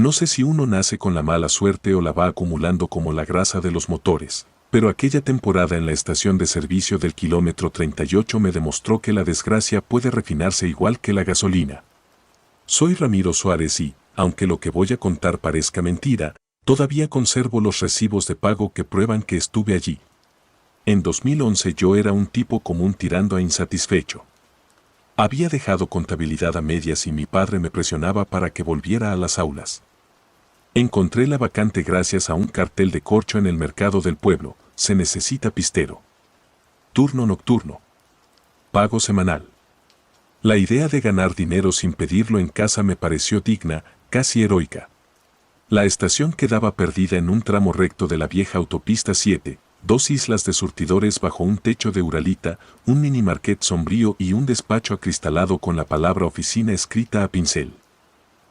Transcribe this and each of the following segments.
No sé si uno nace con la mala suerte o la va acumulando como la grasa de los motores, pero aquella temporada en la estación de servicio del kilómetro 38 me demostró que la desgracia puede refinarse igual que la gasolina. Soy Ramiro Suárez y, aunque lo que voy a contar parezca mentira, todavía conservo los recibos de pago que prueban que estuve allí. En 2011 yo era un tipo común tirando a insatisfecho. Había dejado contabilidad a medias y mi padre me presionaba para que volviera a las aulas. Encontré la vacante gracias a un cartel de corcho en el mercado del pueblo: se necesita pistero. Turno nocturno. Pago semanal. La idea de ganar dinero sin pedirlo en casa me pareció digna, casi heroica. La estación quedaba perdida en un tramo recto de la vieja autopista 7, 2 islas de surtidores bajo un techo de uralita, un mini market sombrío y un despacho acristalado con la palabra oficina escrita a pincel.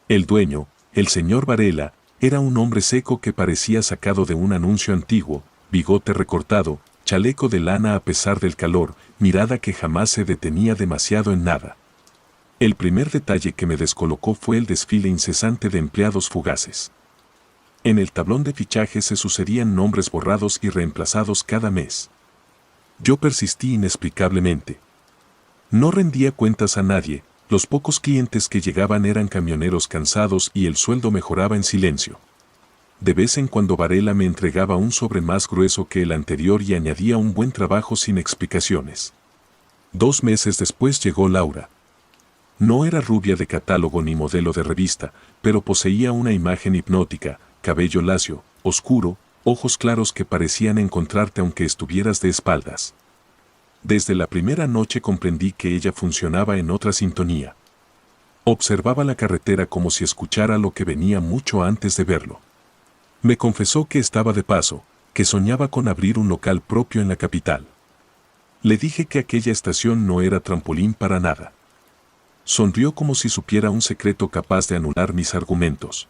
El dueño, el señor Varela, era un hombre seco que parecía sacado de un anuncio antiguo, bigote recortado, chaleco de lana a pesar del calor, mirada que jamás se detenía demasiado en nada. El primer detalle que me descolocó fue el desfile incesante de empleados fugaces. En el tablón de fichajes se sucedían nombres borrados y reemplazados cada mes. Yo persistí inexplicablemente. No rendía cuentas a nadie, los pocos clientes que llegaban eran camioneros cansados y el sueldo mejoraba en silencio. De vez en cuando Varela me entregaba un sobre más grueso que el anterior y añadía un buen trabajo sin explicaciones. 2 meses después llegó Laura. No era rubia de catálogo ni modelo de revista, pero poseía una imagen hipnótica, cabello lacio, oscuro, ojos claros que parecían encontrarte aunque estuvieras de espaldas. Desde la primera noche comprendí que ella funcionaba en otra sintonía. Observaba la carretera como si escuchara lo que venía mucho antes de verlo. Me confesó que estaba de paso, que soñaba con abrir un local propio en la capital. Le dije que aquella estación no era trampolín para nada. Sonrió como si supiera un secreto capaz de anular mis argumentos.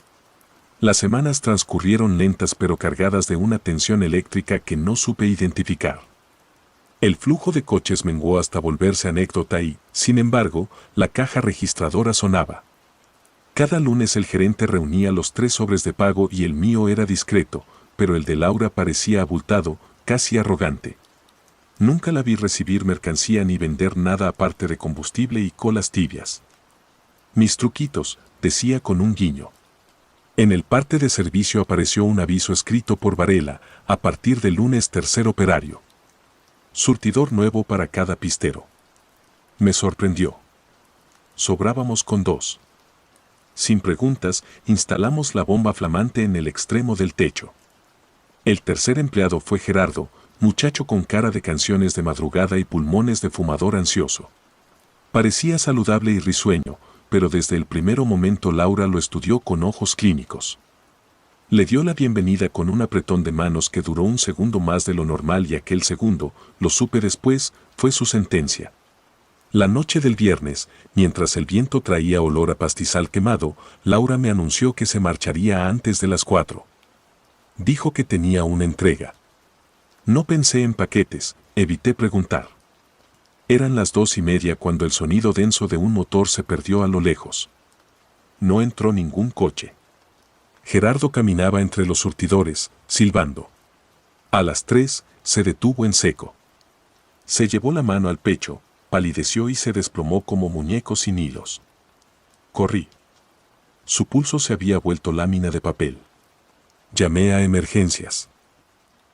Las semanas transcurrieron lentas pero cargadas de una tensión eléctrica que no supe identificar. El flujo de coches menguó hasta volverse anécdota y, sin embargo, la caja registradora sonaba. Cada lunes el gerente reunía los 3 sobres de pago y el mío era discreto, pero el de Laura parecía abultado, casi arrogante. Nunca la vi recibir mercancía ni vender nada aparte de combustible y colas tibias. Mis truquitos, decía con un guiño. En el parte de servicio apareció un aviso escrito por Varela: a partir del lunes tercer operario. Surtidor nuevo para cada pistero. Me sorprendió. Sobrábamos con 2. Sin preguntas, instalamos la bomba flamante en el extremo del techo. El tercer empleado fue Gerardo, muchacho con cara de canciones de madrugada y pulmones de fumador ansioso. Parecía saludable y risueño, pero desde el primer momento Laura lo estudió con ojos clínicos. Le dio la bienvenida con un apretón de manos que duró un segundo más de lo normal y aquel segundo, lo supe después, fue su sentencia. La noche del viernes, mientras el viento traía olor a pastizal quemado, Laura me anunció que se marcharía antes de las 4. Dijo que tenía una entrega. No pensé en paquetes, evité preguntar. Eran las 2:30 cuando el sonido denso de un motor se perdió a lo lejos. No entró ningún coche. Gerardo caminaba entre los surtidores, silbando. A las 3, se detuvo en seco. Se llevó la mano al pecho, palideció y se desplomó como muñeco sin hilos. Corrí. Su pulso se había vuelto lámina de papel. Llamé a emergencias.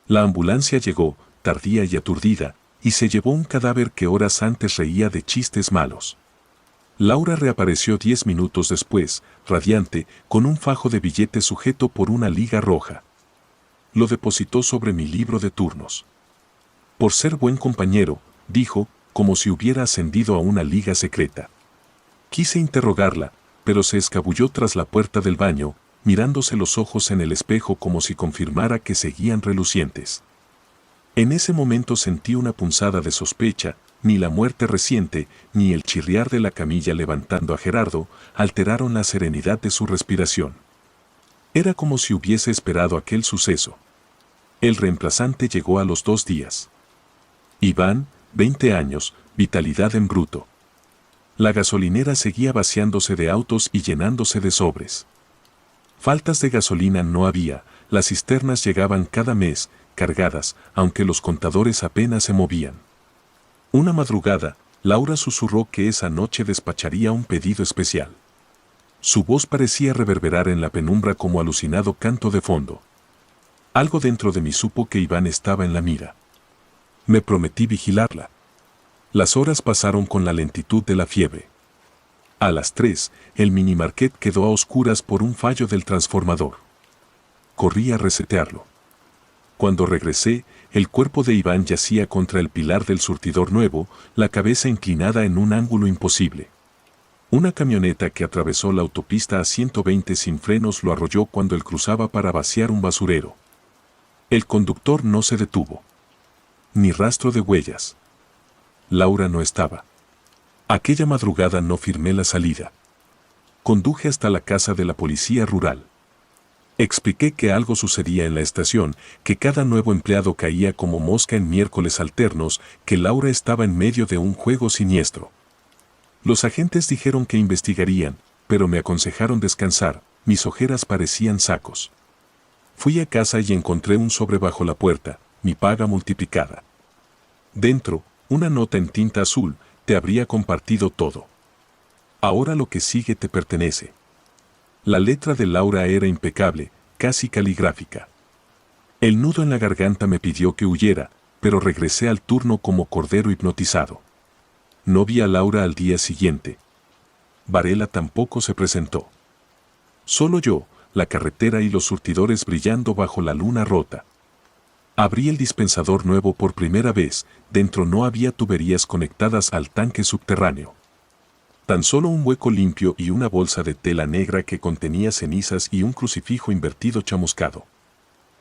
La ambulancia llegó, tardía y aturdida, y se llevó un cadáver que horas antes reía de chistes malos. Laura reapareció 10 minutos después, radiante, con un fajo de billetes sujeto por una liga roja. Lo depositó sobre mi libro de turnos. Por ser buen compañero, dijo, como si hubiera ascendido a una liga secreta. Quise interrogarla, pero se escabulló tras la puerta del baño, mirándose los ojos en el espejo como si confirmara que seguían relucientes. En ese momento sentí una punzada de sospecha. Ni la muerte reciente, ni el chirriar de la camilla levantando a Gerardo, alteraron la serenidad de su respiración. Era como si hubiese esperado aquel suceso. El reemplazante llegó a los 2 días. Iván, 20 años, vitalidad en bruto. La gasolinera seguía vaciándose de autos y llenándose de sobres. Faltas de gasolina no había, las cisternas llegaban cada mes, cargadas, aunque los contadores apenas se movían. Una madrugada, Laura susurró que esa noche despacharía un pedido especial. Su voz parecía reverberar en la penumbra como alucinado canto de fondo. Algo dentro de mí supo que Iván estaba en la mira. Me prometí vigilarla. Las horas pasaron con la lentitud de la fiebre. A las 3, el minimarket quedó a oscuras por un fallo del transformador. Corrí a resetearlo. Cuando regresé, el cuerpo de Iván yacía contra el pilar del surtidor nuevo, la cabeza inclinada en un ángulo imposible. Una camioneta que atravesó la autopista a 120 sin frenos lo arrolló cuando él cruzaba para vaciar un basurero. El conductor no se detuvo. Ni rastro de huellas. Laura no estaba. Aquella madrugada no firmé la salida. Conduje hasta la casa de la policía rural. Expliqué que algo sucedía en la estación, que cada nuevo empleado caía como mosca en miércoles alternos, que Laura estaba en medio de un juego siniestro. Los agentes dijeron que investigarían, pero me aconsejaron descansar, mis ojeras parecían sacos. Fui a casa y encontré un sobre bajo la puerta, mi paga multiplicada. Dentro, una nota en tinta azul, te habría compartido todo. Ahora lo que sigue te pertenece. La letra de Laura era impecable, casi caligráfica. El nudo en la garganta me pidió que huyera, pero regresé al turno como cordero hipnotizado. No vi a Laura al día siguiente. Varela tampoco se presentó. Solo yo, la carretera y los surtidores brillando bajo la luna rota. Abrí el dispensador nuevo por primera vez, dentro no había tuberías conectadas al tanque subterráneo. Tan solo un hueco limpio y una bolsa de tela negra que contenía cenizas y un crucifijo invertido chamuscado.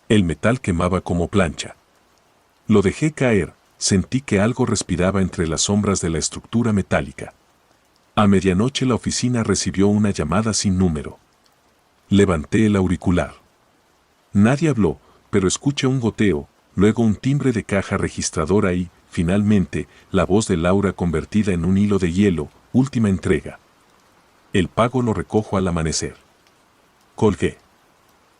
El metal quemaba como plancha. Lo dejé caer, sentí que algo respiraba entre las sombras de la estructura metálica. A medianoche la oficina recibió una llamada sin número. Levanté el auricular. Nadie habló, pero escuché un goteo, luego un timbre de caja registradora y, finalmente, la voz de Laura convertida en un hilo de hielo, última entrega. El pago lo recojo al amanecer. Colgué.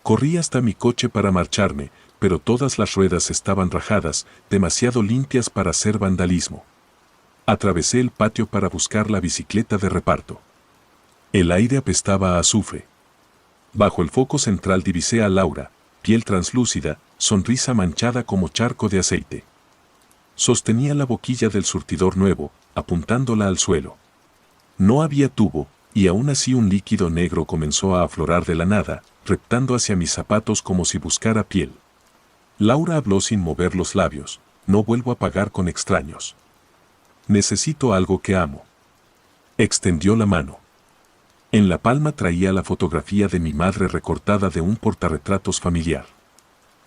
Corrí hasta mi coche para marcharme, pero todas las ruedas estaban rajadas, demasiado limpias para hacer vandalismo. Atravesé el patio para buscar la bicicleta de reparto. El aire apestaba a azufre. Bajo el foco central divisé a Laura, piel translúcida, sonrisa manchada como charco de aceite. Sostenía la boquilla del surtidor nuevo, apuntándola al suelo. No había tubo, y aún así un líquido negro comenzó a aflorar de la nada, reptando hacia mis zapatos como si buscara piel. Laura habló sin mover los labios: no vuelvo a pagar con extraños. Necesito algo que amo. Extendió la mano. En la palma traía la fotografía de mi madre recortada de un portarretratos familiar.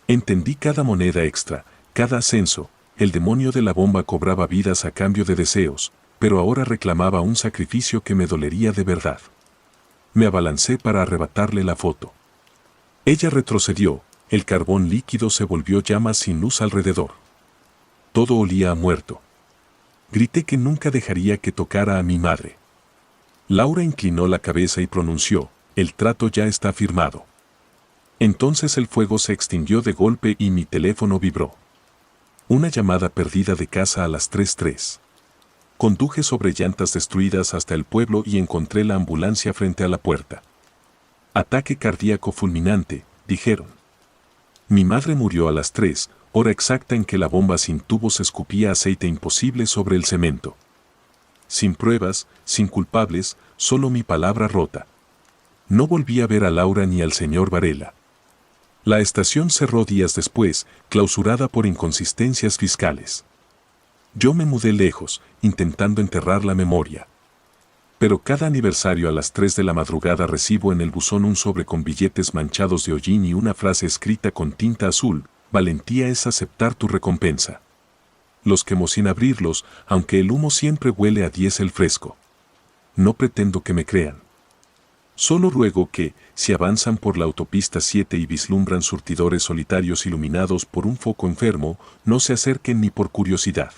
Entendí cada moneda extra, cada ascenso. El demonio de la bomba cobraba vidas a cambio de deseos, pero ahora reclamaba un sacrificio que me dolería de verdad. Me abalancé para arrebatarle la foto. Ella retrocedió, el carbón líquido se volvió llamas sin luz alrededor. Todo olía a muerto. Grité que nunca dejaría que tocara a mi madre. Laura inclinó la cabeza y pronunció: el trato ya está firmado. Entonces el fuego se extinguió de golpe y mi teléfono vibró. Una llamada perdida de casa a las 3:03. Conduje sobre llantas destruidas hasta el pueblo y encontré la ambulancia frente a la puerta. Ataque cardíaco fulminante, dijeron. Mi madre murió a las 3, hora exacta en que la bomba sin tubos escupía aceite imposible sobre el cemento. Sin pruebas, sin culpables, solo mi palabra rota. No volví a ver a Laura ni al señor Varela. La estación cerró días después, clausurada por inconsistencias fiscales. Yo me mudé lejos, intentando enterrar la memoria. Pero cada aniversario a las 3 de la madrugada recibo en el buzón un sobre con billetes manchados de hollín y una frase escrita con tinta azul: valentía es aceptar tu recompensa. Los quemo sin abrirlos, aunque el humo siempre huele a diésel fresco. No pretendo que me crean. Solo ruego que, si avanzan por la autopista 7 y vislumbran surtidores solitarios iluminados por un foco enfermo, no se acerquen ni por curiosidad.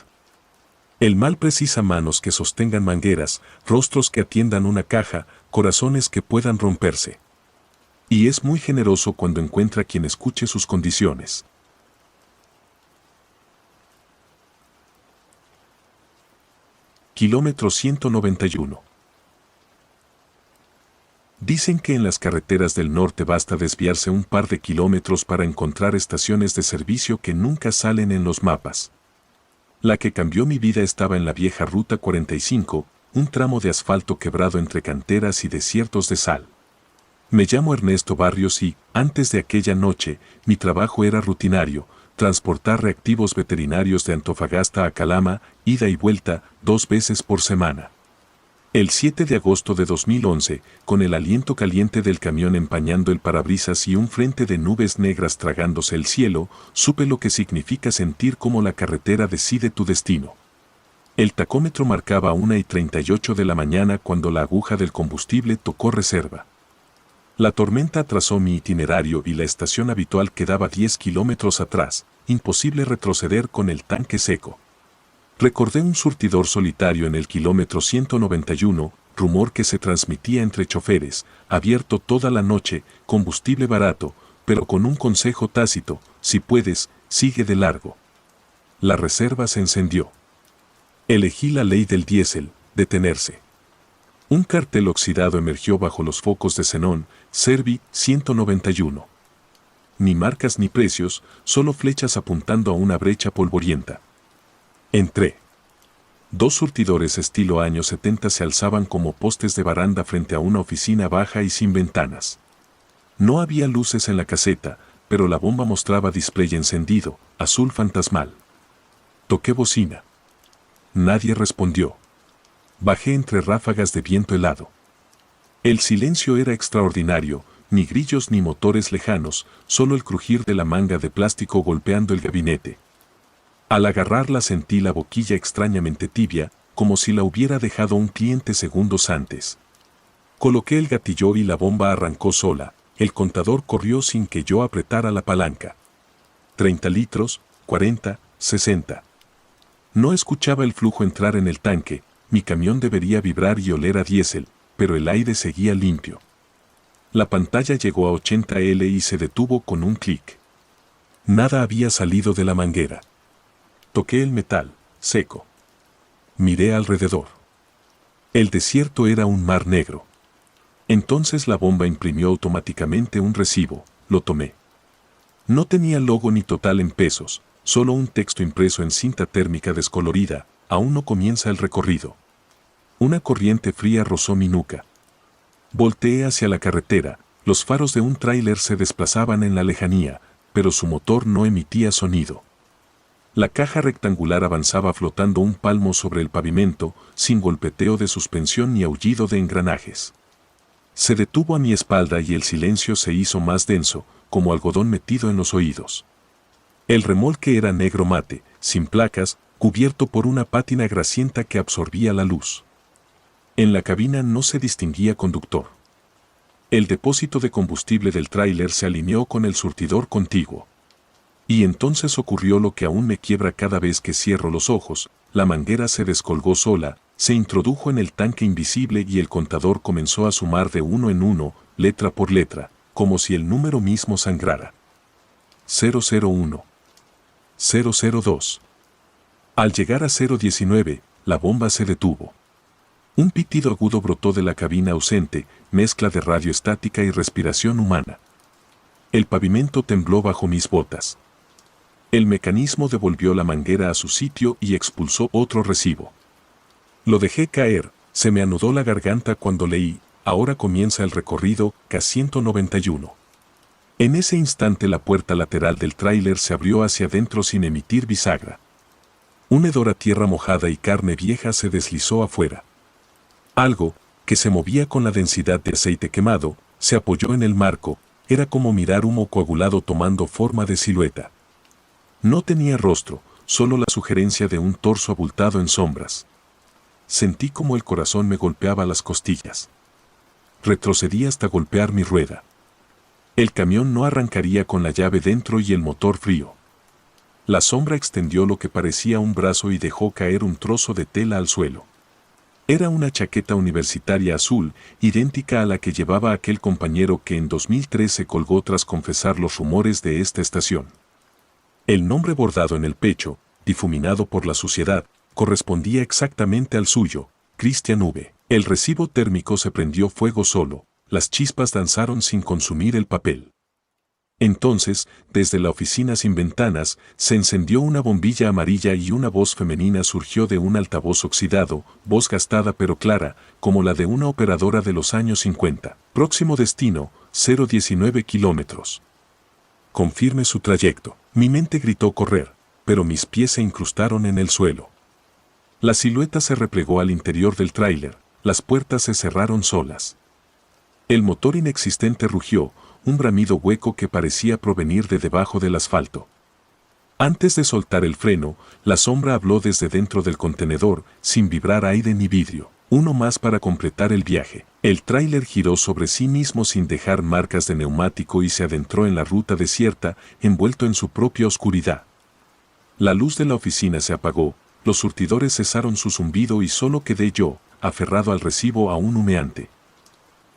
El mal precisa manos que sostengan mangueras, rostros que atiendan una caja, corazones que puedan romperse. Y es muy generoso cuando encuentra quien escuche sus condiciones. Kilómetro 191. Dicen que en las carreteras del norte basta desviarse un par de kilómetros para encontrar estaciones de servicio que nunca salen en los mapas. La que cambió mi vida estaba en la vieja Ruta 45, un tramo de asfalto quebrado entre canteras y desiertos de sal. Me llamo Ernesto Barrios y, antes de aquella noche, mi trabajo era rutinario, transportar reactivos veterinarios de Antofagasta a Calama, ida y vuelta, 2 veces por semana. El 7 de agosto de 2011, con el aliento caliente del camión empañando el parabrisas y un frente de nubes negras tragándose el cielo, supe lo que significa sentir cómo la carretera decide tu destino. El tacómetro marcaba 1:38 de la mañana cuando la aguja del combustible tocó reserva. La tormenta atrasó mi itinerario y la estación habitual quedaba 10 kilómetros atrás, imposible retroceder con el tanque seco. Recordé un surtidor solitario en el kilómetro 191, rumor que se transmitía entre choferes, abierto toda la noche, combustible barato, pero con un consejo tácito: si puedes, sigue de largo. La reserva se encendió. Elegí la ley del diésel, detenerse. Un cartel oxidado emergió bajo los focos de xenón: Servi 191. Ni marcas ni precios, solo flechas apuntando a una brecha polvorienta. Entré. 2 surtidores estilo años 70 se alzaban como postes de baranda frente a una oficina baja y sin ventanas. No había luces en la caseta, pero la bomba mostraba display encendido, azul fantasmal. Toqué bocina. Nadie respondió. Bajé entre ráfagas de viento helado. El silencio era extraordinario, ni grillos ni motores lejanos, solo el crujir de la manga de plástico golpeando el gabinete. Al agarrarla sentí la boquilla extrañamente tibia, como si la hubiera dejado un cliente segundos antes. Coloqué el gatillo y la bomba arrancó sola. El contador corrió sin que yo apretara la palanca. 30 litros, 40, 60. No escuchaba el flujo entrar en el tanque. Mi camión debería vibrar y oler a diésel, pero el aire seguía limpio. La pantalla llegó a 80L y se detuvo con un clic. Nada había salido de la manguera. Toqué el metal, seco. Miré alrededor. El desierto era un mar negro. Entonces la bomba imprimió automáticamente un recibo, lo tomé. No tenía logo ni total en pesos, solo un texto impreso en cinta térmica descolorida: aún no comienza el recorrido. Una corriente fría rozó mi nuca. Volteé hacia la carretera, los faros de un tráiler se desplazaban en la lejanía, pero su motor no emitía sonido. La caja rectangular avanzaba flotando un palmo sobre el pavimento, sin golpeteo de suspensión ni aullido de engranajes. Se detuvo a mi espalda y el silencio se hizo más denso, como algodón metido en los oídos. El remolque era negro mate, sin placas, cubierto por una pátina grasienta que absorbía la luz. En la cabina no se distinguía conductor. El depósito de combustible del tráiler se alineó con el surtidor contiguo. Y entonces ocurrió lo que aún me quiebra cada vez que cierro los ojos: la manguera se descolgó sola, se introdujo en el tanque invisible y el contador comenzó a sumar de uno en uno, letra por letra, como si el número mismo sangrara. 001. 002. Al llegar a 019, la bomba se detuvo. Un pitido agudo brotó de la cabina ausente, mezcla de radio estática y respiración humana. El pavimento tembló bajo mis botas. El mecanismo devolvió la manguera a su sitio y expulsó otro recibo. Lo dejé caer, se me anudó la garganta cuando leí: ahora comienza el recorrido, K191. En ese instante la puerta lateral del tráiler se abrió hacia adentro sin emitir bisagra. Un hedor a tierra mojada y carne vieja se deslizó afuera. Algo, que se movía con la densidad de aceite quemado, se apoyó en el marco. Era como mirar humo coagulado tomando forma de silueta. No tenía rostro, solo la sugerencia de un torso abultado en sombras. Sentí como el corazón me golpeaba las costillas. Retrocedí hasta golpear mi rueda. El camión no arrancaría con la llave dentro y el motor frío. La sombra extendió lo que parecía un brazo y dejó caer un trozo de tela al suelo. Era una chaqueta universitaria azul, idéntica a la que llevaba aquel compañero que en 2013 colgó tras confesar los rumores de esta estación. El nombre bordado en el pecho, difuminado por la suciedad, correspondía exactamente al suyo, Cristian V. El recibo térmico se prendió fuego solo, las chispas danzaron sin consumir el papel. Entonces, desde la oficina sin ventanas, se encendió una bombilla amarilla y una voz femenina surgió de un altavoz oxidado, voz gastada pero clara, como la de una operadora de los años 50. Próximo destino, 019 kilómetros. Confirme su trayecto. Mi mente gritó correr, pero mis pies se incrustaron en el suelo. La silueta se replegó al interior del tráiler, las puertas se cerraron solas. El motor inexistente rugió, un bramido hueco que parecía provenir de debajo del asfalto. Antes de soltar el freno, la sombra habló desde dentro del contenedor, sin vibrar aire ni vidrio. Uno más para completar el viaje. El tráiler giró sobre sí mismo sin dejar marcas de neumático y se adentró en la ruta desierta, envuelto en su propia oscuridad. La luz de la oficina se apagó, los surtidores cesaron su zumbido y solo quedé yo, aferrado al recibo aún humeante.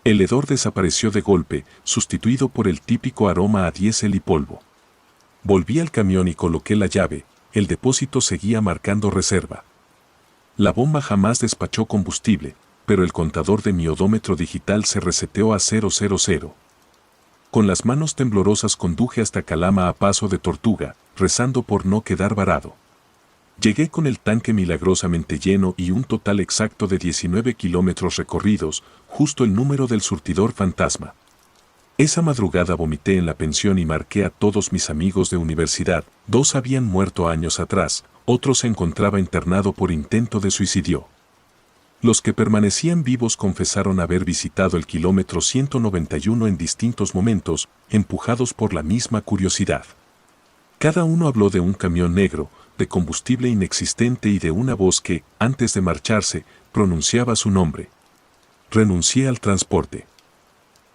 El hedor desapareció de golpe, sustituido por el típico aroma a diésel y polvo. Volví al camión y coloqué la llave, el depósito seguía marcando reserva. La bomba jamás despachó combustible, pero el contador de mi odómetro digital se reseteó a 000. Con las manos temblorosas conduje hasta Calama a paso de tortuga, rezando por no quedar varado. Llegué con el tanque milagrosamente lleno y un total exacto de 19 kilómetros recorridos, justo el número del surtidor fantasma. Esa madrugada vomité en la pensión y marqué a todos mis amigos de universidad. 2 habían muerto años atrás, otro se encontraba internado por intento de suicidio. Los que permanecían vivos confesaron haber visitado el kilómetro 191 en distintos momentos, empujados por la misma curiosidad. Cada uno habló de un camión negro, de combustible inexistente y de una voz que, antes de marcharse, pronunciaba su nombre. Renuncié al transporte.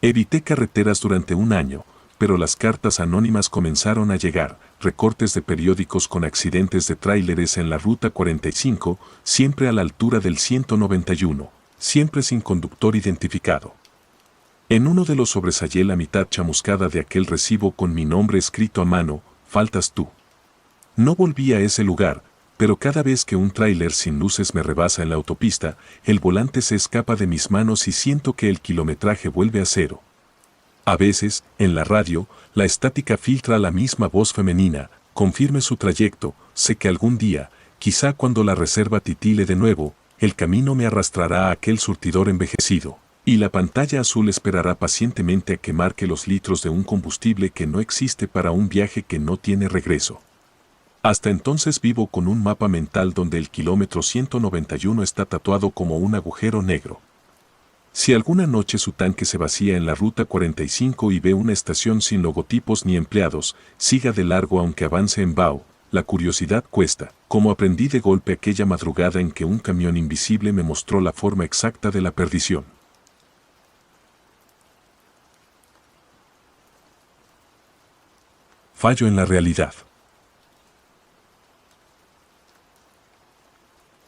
Evité carreteras durante un año, pero las cartas anónimas comenzaron a llegar, recortes de periódicos con accidentes de tráileres en la Ruta 45, siempre a la altura del 191, siempre sin conductor identificado. En uno de los sobresayé la mitad chamuscada de aquel recibo con mi nombre escrito a mano, faltas tú. No volví a ese lugar, pero cada vez que un tráiler sin luces me rebasa en la autopista, el volante se escapa de mis manos y siento que el kilometraje vuelve a cero. A veces, en la radio, la estática filtra la misma voz femenina, confirme su trayecto, sé que algún día, quizá cuando la reserva titile de nuevo, el camino me arrastrará a aquel surtidor envejecido, y la pantalla azul esperará pacientemente a que marque los litros de un combustible que no existe para un viaje que no tiene regreso. Hasta entonces vivo con un mapa mental donde el kilómetro 191 está tatuado como un agujero negro. Si alguna noche su tanque se vacía en la Ruta 45 y ve una estación sin logotipos ni empleados, siga de largo aunque avance en vaho, la curiosidad cuesta, como aprendí de golpe aquella madrugada en que un camión invisible me mostró la forma exacta de la perdición. Fallo en la realidad.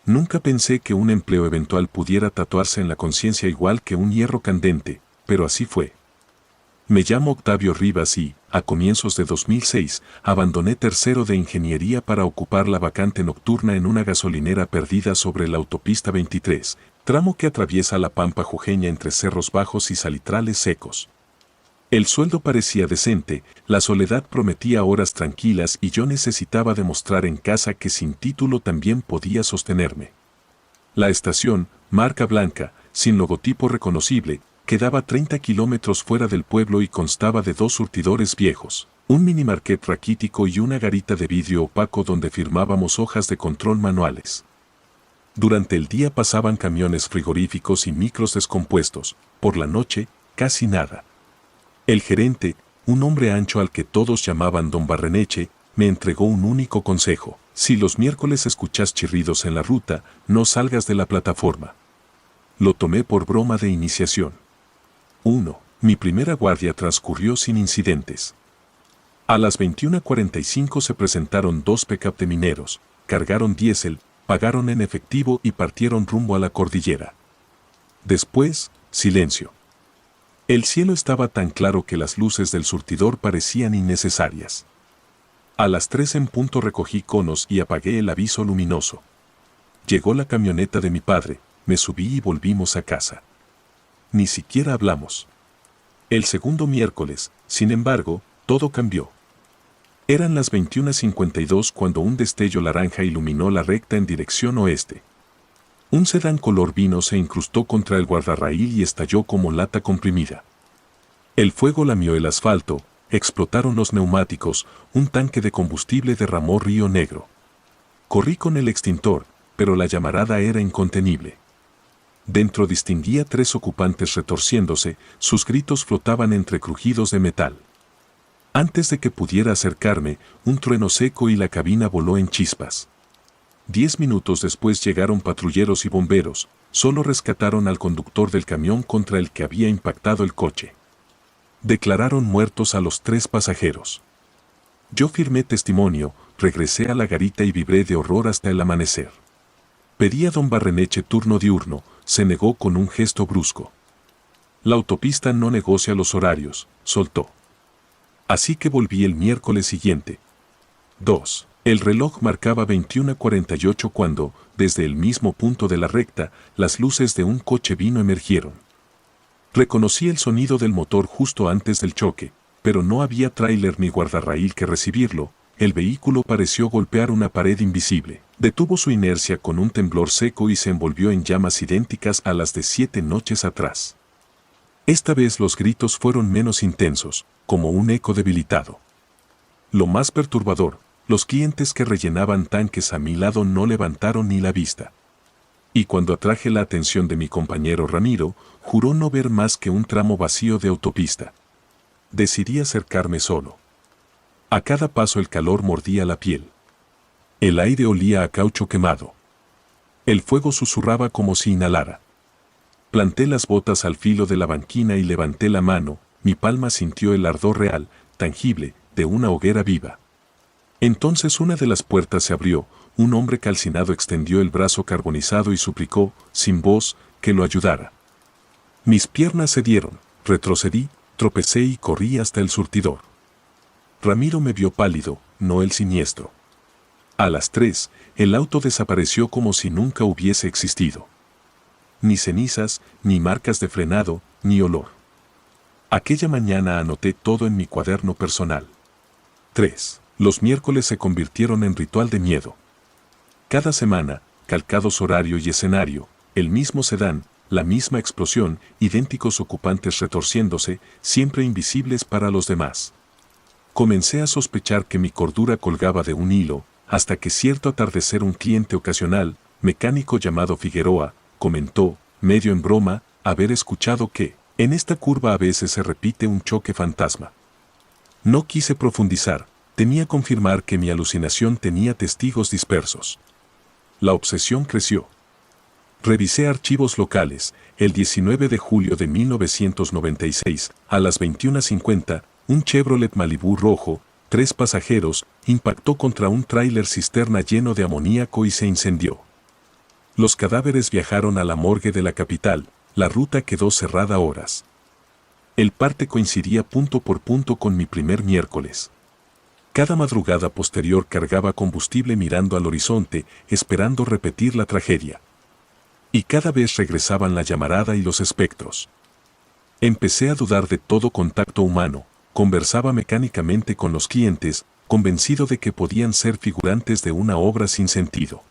Nunca pensé que un empleo eventual pudiera tatuarse en la conciencia igual que un hierro candente, pero así fue. Me llamo Octavio Rivas y, a comienzos de 2006, abandoné tercero de ingeniería para ocupar la vacante nocturna en una gasolinera perdida sobre la autopista 23, tramo que atraviesa la pampa jujeña entre cerros bajos y salitrales secos. El sueldo parecía decente, la soledad prometía horas tranquilas y yo necesitaba demostrar en casa que sin título también podía sostenerme. La estación, marca blanca, sin logotipo reconocible, quedaba 30 kilómetros fuera del pueblo y constaba de 2 surtidores viejos, un minimarket raquítico y una garita de vidrio opaco donde firmábamos hojas de control manuales. Durante el día pasaban camiones frigoríficos y micros descompuestos, por la noche, casi nada. El gerente, un hombre ancho al que todos llamaban Don Barreneche, me entregó un único consejo. Si los miércoles escuchas chirridos en la ruta, no salgas de la plataforma. Lo tomé por broma de iniciación. 1. Mi primera guardia transcurrió sin incidentes. A las 21:45 se presentaron 2 pick-up de mineros, cargaron diésel, pagaron en efectivo y partieron rumbo a la cordillera. Después, silencio. El cielo estaba tan claro que las luces del surtidor parecían innecesarias. A las 3 en punto recogí conos y apagué el aviso luminoso. Llegó la camioneta de mi padre, me subí y volvimos a casa. Ni siquiera hablamos. El segundo miércoles, sin embargo, todo cambió. Eran las 21:52 cuando un destello naranja iluminó la recta en dirección oeste. Un sedán color vino se incrustó contra el guardarraíl y estalló como lata comprimida. El fuego lamió el asfalto, explotaron los neumáticos, un tanque de combustible derramó río negro. Corrí con el extintor, pero la llamarada era incontenible. Dentro distinguía 3 ocupantes retorciéndose, sus gritos flotaban entre crujidos de metal. Antes de que pudiera acercarme, un trueno seco y la cabina voló en chispas. 10 minutos después llegaron patrulleros y bomberos, solo rescataron al conductor del camión contra el que había impactado el coche. Declararon muertos a los 3 pasajeros. Yo firmé testimonio, regresé a la garita y vibré de horror hasta el amanecer. Pedí a don Barreneche turno diurno, se negó con un gesto brusco. La autopista no negocia los horarios, soltó. Así que volví el miércoles siguiente. 2. El reloj marcaba 21:48 cuando, desde el mismo punto de la recta, las luces de un coche vino emergieron. Reconocí el sonido del motor justo antes del choque, pero no había tráiler ni guardarraíl que recibirlo. El vehículo pareció golpear una pared invisible. Detuvo su inercia con un temblor seco y se envolvió en llamas idénticas a las de 7 noches atrás. Esta vez los gritos fueron menos intensos, como un eco debilitado. Lo más perturbador, los clientes que rellenaban tanques a mi lado no levantaron ni la vista. Y cuando atraje la atención de mi compañero Ramiro, juró no ver más que un tramo vacío de autopista. Decidí acercarme solo. A cada paso el calor mordía la piel. El aire olía a caucho quemado. El fuego susurraba como si inhalara. Planté las botas al filo de la banquina y levanté la mano, mi palma sintió el ardor real, tangible, de una hoguera viva. Entonces una de las puertas se abrió, un hombre calcinado extendió el brazo carbonizado y suplicó, sin voz, que lo ayudara. Mis piernas cedieron, retrocedí, tropecé y corrí hasta el surtidor. Ramiro me vio pálido, no el siniestro. A las 3, el auto desapareció como si nunca hubiese existido. Ni cenizas, ni marcas de frenado, ni olor. Aquella mañana anoté todo en mi cuaderno personal. 3. Los miércoles se convirtieron en ritual de miedo. Cada semana, calcados horario y escenario, el mismo sedán, la misma explosión, idénticos ocupantes retorciéndose, siempre invisibles para los demás. Comencé a sospechar que mi cordura colgaba de un hilo, hasta que cierto atardecer un cliente ocasional, mecánico llamado Figueroa, comentó, medio en broma, haber escuchado que, en esta curva a veces se repite un choque fantasma. No quise profundizar, temía confirmar que mi alucinación tenía testigos dispersos. La obsesión creció. Revisé archivos locales, el 19 de julio de 1996, a las 21:50, un Chevrolet Malibu rojo, 3 pasajeros, impactó contra un tráiler cisterna lleno de amoníaco y se incendió. Los cadáveres viajaron a la morgue de la capital, la ruta quedó cerrada horas. El parte coincidía punto por punto con mi primer miércoles. Cada madrugada posterior cargaba combustible mirando al horizonte, esperando repetir la tragedia. Y cada vez regresaban la llamarada y los espectros. Empecé a dudar de todo contacto humano, conversaba mecánicamente con los clientes, convencido de que podían ser figurantes de una obra sin sentido.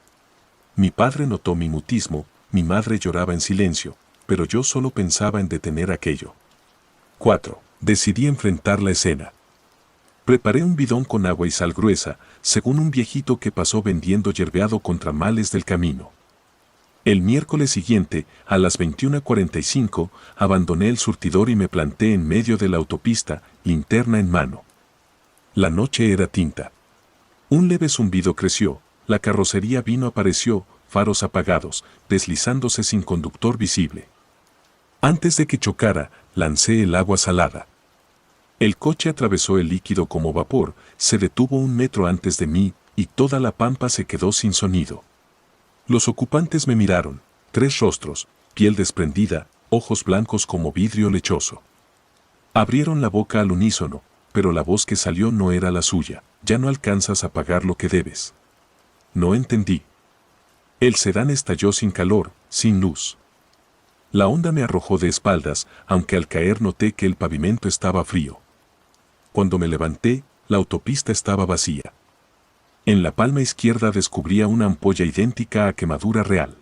Mi padre notó mi mutismo, mi madre lloraba en silencio, pero yo solo pensaba en detener aquello. 4. Decidí enfrentar la escena. Preparé un bidón con agua y sal gruesa, según un viejito que pasó vendiendo yerbeado contra males del camino. El miércoles siguiente, a las 21:45, abandoné el surtidor y me planté en medio de la autopista, linterna en mano. La noche era tinta. Un leve zumbido creció, la carrocería apareció, faros apagados, deslizándose sin conductor visible. Antes de que chocara, lancé el agua salada. El coche atravesó el líquido como vapor, se detuvo 1 metro antes de mí, y toda la pampa se quedó sin sonido. Los ocupantes me miraron, 3 rostros, piel desprendida, ojos blancos como vidrio lechoso. Abrieron la boca al unísono, pero la voz que salió no era la suya. Ya no alcanzas a pagar lo que debes. No entendí. El sedán estalló sin calor, sin luz. La onda me arrojó de espaldas, aunque al caer noté que el pavimento estaba frío. Cuando me levanté, la autopista estaba vacía. En la palma izquierda descubría una ampolla idéntica a quemadura real.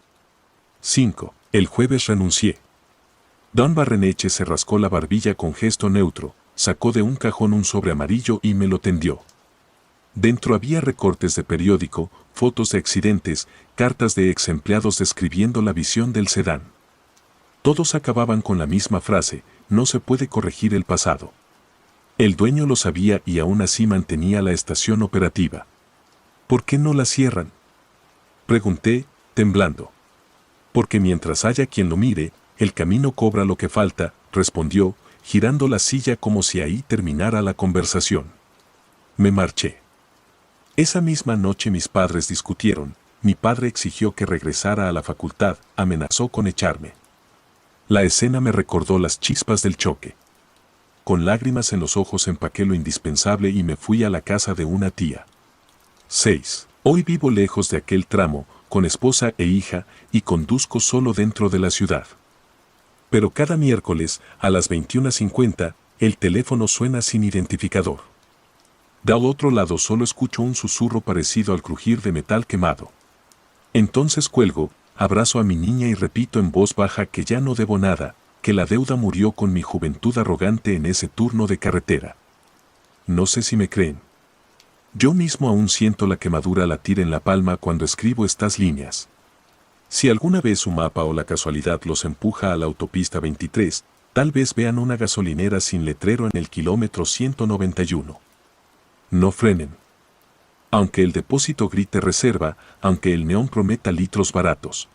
5. El jueves renuncié. Don Barreneche se rascó la barbilla con gesto neutro, sacó de un cajón un sobre amarillo y me lo tendió. Dentro había recortes de periódico, fotos de accidentes, cartas de ex empleados describiendo la visión del sedán. Todos acababan con la misma frase: no se puede corregir el pasado. El dueño lo sabía y aún así mantenía la estación operativa. ¿Por qué no la cierran?, pregunté, temblando. Porque mientras haya quien lo mire, el camino cobra lo que falta, respondió, girando la silla como si ahí terminara la conversación. Me marché. Esa misma noche mis padres discutieron. Mi padre exigió que regresara a la facultad, amenazó con echarme. La escena me recordó las chispas del choque. Con lágrimas en los ojos empaqué lo indispensable y me fui a la casa de una tía. 6. Hoy vivo lejos de aquel tramo, con esposa e hija, y conduzco solo dentro de la ciudad. Pero cada miércoles, a las 21:50, el teléfono suena sin identificador. Del otro lado solo escucho un susurro parecido al crujir de metal quemado. Entonces cuelgo, abrazo a mi niña y repito en voz baja que ya no debo nada, que la deuda murió con mi juventud arrogante en ese turno de carretera. No sé si me creen. Yo mismo aún siento la quemadura latir en la palma cuando escribo estas líneas. Si alguna vez su mapa o la casualidad los empuja a la autopista 23, tal vez vean una gasolinera sin letrero en el kilómetro 191. No frenen. Aunque el depósito grite reserva, aunque el neón prometa litros baratos.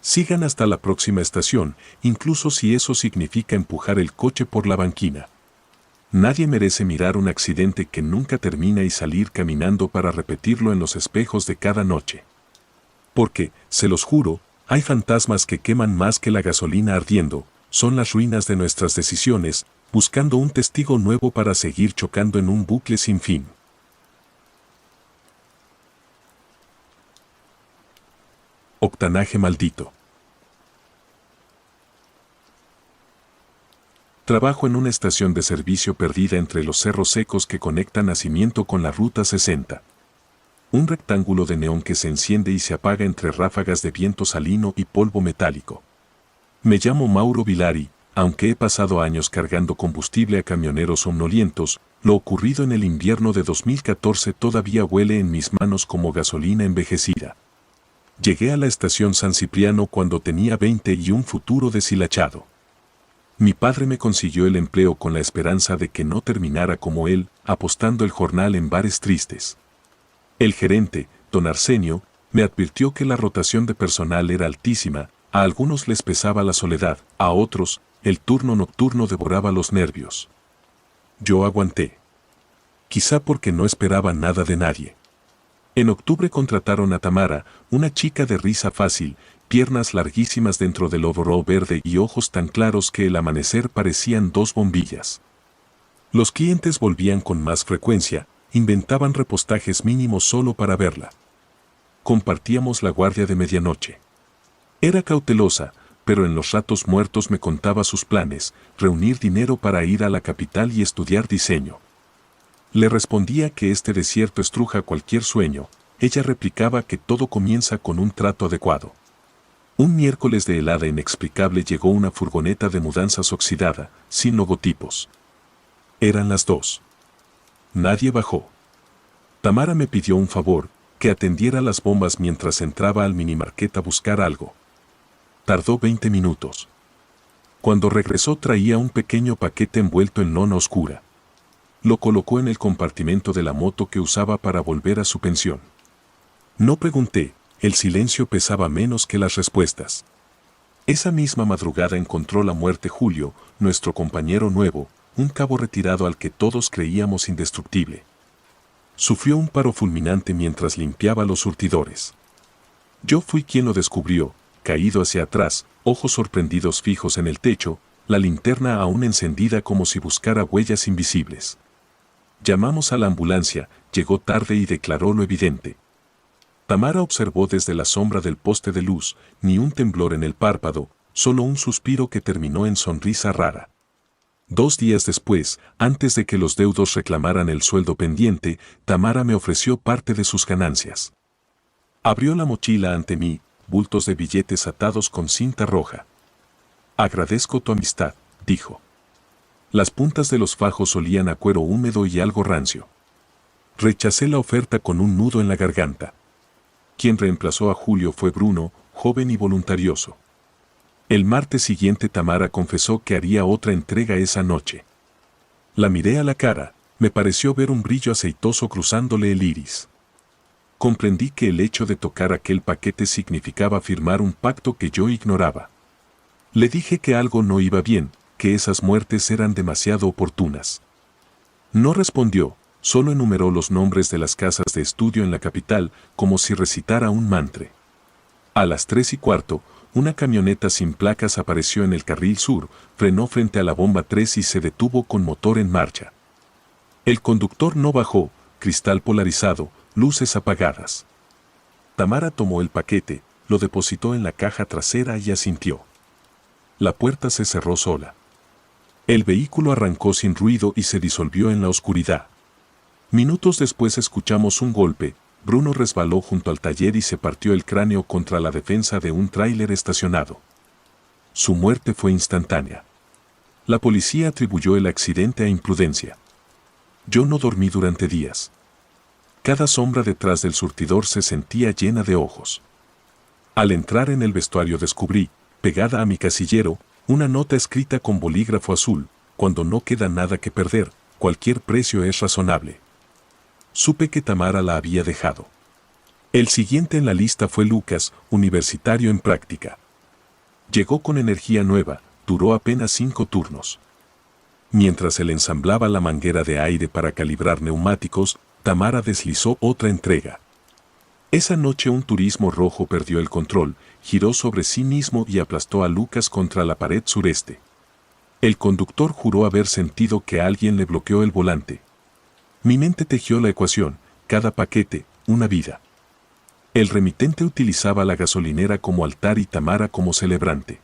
Sigan hasta la próxima estación, incluso si eso significa empujar el coche por la banquina. Nadie merece mirar un accidente que nunca termina y salir caminando para repetirlo en los espejos de cada noche. Porque, se los juro, hay fantasmas que queman más que la gasolina ardiendo, son las ruinas de nuestras decisiones, buscando un testigo nuevo para seguir chocando en un bucle sin fin. Octanaje maldito. Trabajo en una estación de servicio perdida entre los cerros secos que conectan Nacimiento con la Ruta 60. Un rectángulo de neón que se enciende y se apaga entre ráfagas de viento salino y polvo metálico. Me llamo Mauro Vilari, aunque he pasado años cargando combustible a camioneros somnolientos, lo ocurrido en el invierno de 2014 todavía huele en mis manos como gasolina envejecida. Llegué a la estación San Cipriano cuando tenía 20 y un futuro deshilachado. Mi padre me consiguió el empleo con la esperanza de que no terminara como él, apostando el jornal en bares tristes. El gerente, don Arsenio, me advirtió que la rotación de personal era altísima, a algunos les pesaba la soledad, a otros, el turno nocturno devoraba los nervios. Yo aguanté. Quizá porque no esperaba nada de nadie. En octubre contrataron a Tamara, una chica de risa fácil, piernas larguísimas dentro del overol verde y ojos tan claros que el amanecer parecían 2 bombillas. Los clientes volvían con más frecuencia, inventaban repostajes mínimos solo para verla. Compartíamos la guardia de medianoche. Era cautelosa, pero en los ratos muertos me contaba sus planes, reunir dinero para ir a la capital y estudiar diseño. Le respondía que este desierto estruja cualquier sueño, ella replicaba que todo comienza con un trato adecuado. Un miércoles de helada inexplicable llegó una furgoneta de mudanzas oxidada, sin logotipos. Eran las 2. Nadie bajó. Tamara me pidió un favor, que atendiera las bombas mientras entraba al minimarket a buscar algo. Tardó 20 minutos. Cuando regresó traía un pequeño paquete envuelto en lona oscura. Lo colocó en el compartimento de la moto que usaba para volver a su pensión. No pregunté, el silencio pesaba menos que las respuestas. Esa misma madrugada encontró la muerte Julio, nuestro compañero nuevo, un cabo retirado al que todos creíamos indestructible. Sufrió un paro fulminante mientras limpiaba los surtidores. Yo fui quien lo descubrió, caído hacia atrás, ojos sorprendidos fijos en el techo, la linterna aún encendida como si buscara huellas invisibles. Llamamos a la ambulancia, llegó tarde y declaró lo evidente. Tamara observó desde la sombra del poste de luz, ni un temblor en el párpado, solo un suspiro que terminó en sonrisa rara. 2 días después, antes de que los deudos reclamaran el sueldo pendiente, Tamara me ofreció parte de sus ganancias. Abrió la mochila ante mí, bultos de billetes atados con cinta roja. Agradezco tu amistad, dijo. Las puntas de los fajos olían a cuero húmedo y algo rancio. Rechacé la oferta con un nudo en la garganta. Quien reemplazó a Julio fue Bruno, joven y voluntarioso. El martes siguiente Tamara confesó que haría otra entrega esa noche. La miré a la cara, me pareció ver un brillo aceitoso cruzándole el iris. Comprendí que el hecho de tocar aquel paquete significaba firmar un pacto que yo ignoraba. Le dije que algo no iba bien, que esas muertes eran demasiado oportunas. No respondió, solo enumeró los nombres de las casas de estudio en la capital, como si recitara un mantra. A las 3:15, una camioneta sin placas apareció en el carril sur, frenó frente a la bomba 3 y se detuvo con motor en marcha. El conductor no bajó, cristal polarizado, luces apagadas. Tamara tomó el paquete, lo depositó en la caja trasera y asintió. La puerta se cerró sola. El vehículo arrancó sin ruido y se disolvió en la oscuridad. Minutos después escuchamos un golpe. Bruno resbaló junto al taller y se partió el cráneo contra la defensa de un tráiler estacionado. Su muerte fue instantánea. La policía atribuyó el accidente a imprudencia. Yo no dormí durante días. Cada sombra detrás del surtidor se sentía llena de ojos. Al entrar en el vestuario descubrí, pegada a mi casillero, una nota escrita con bolígrafo azul: cuando no queda nada que perder, cualquier precio es razonable. Supe que Tamara la había dejado. El siguiente en la lista fue Lucas, universitario en práctica. Llegó con energía nueva, duró apenas 5 turnos. Mientras él ensamblaba la manguera de aire para calibrar neumáticos, Tamara deslizó otra entrega. Esa noche un turismo rojo perdió el control, giró sobre sí mismo y aplastó a Lucas contra la pared sureste. El conductor juró haber sentido que alguien le bloqueó el volante. Mi mente tejió la ecuación: cada paquete, una vida. El remitente utilizaba la gasolinera como altar y Tamara como celebrante.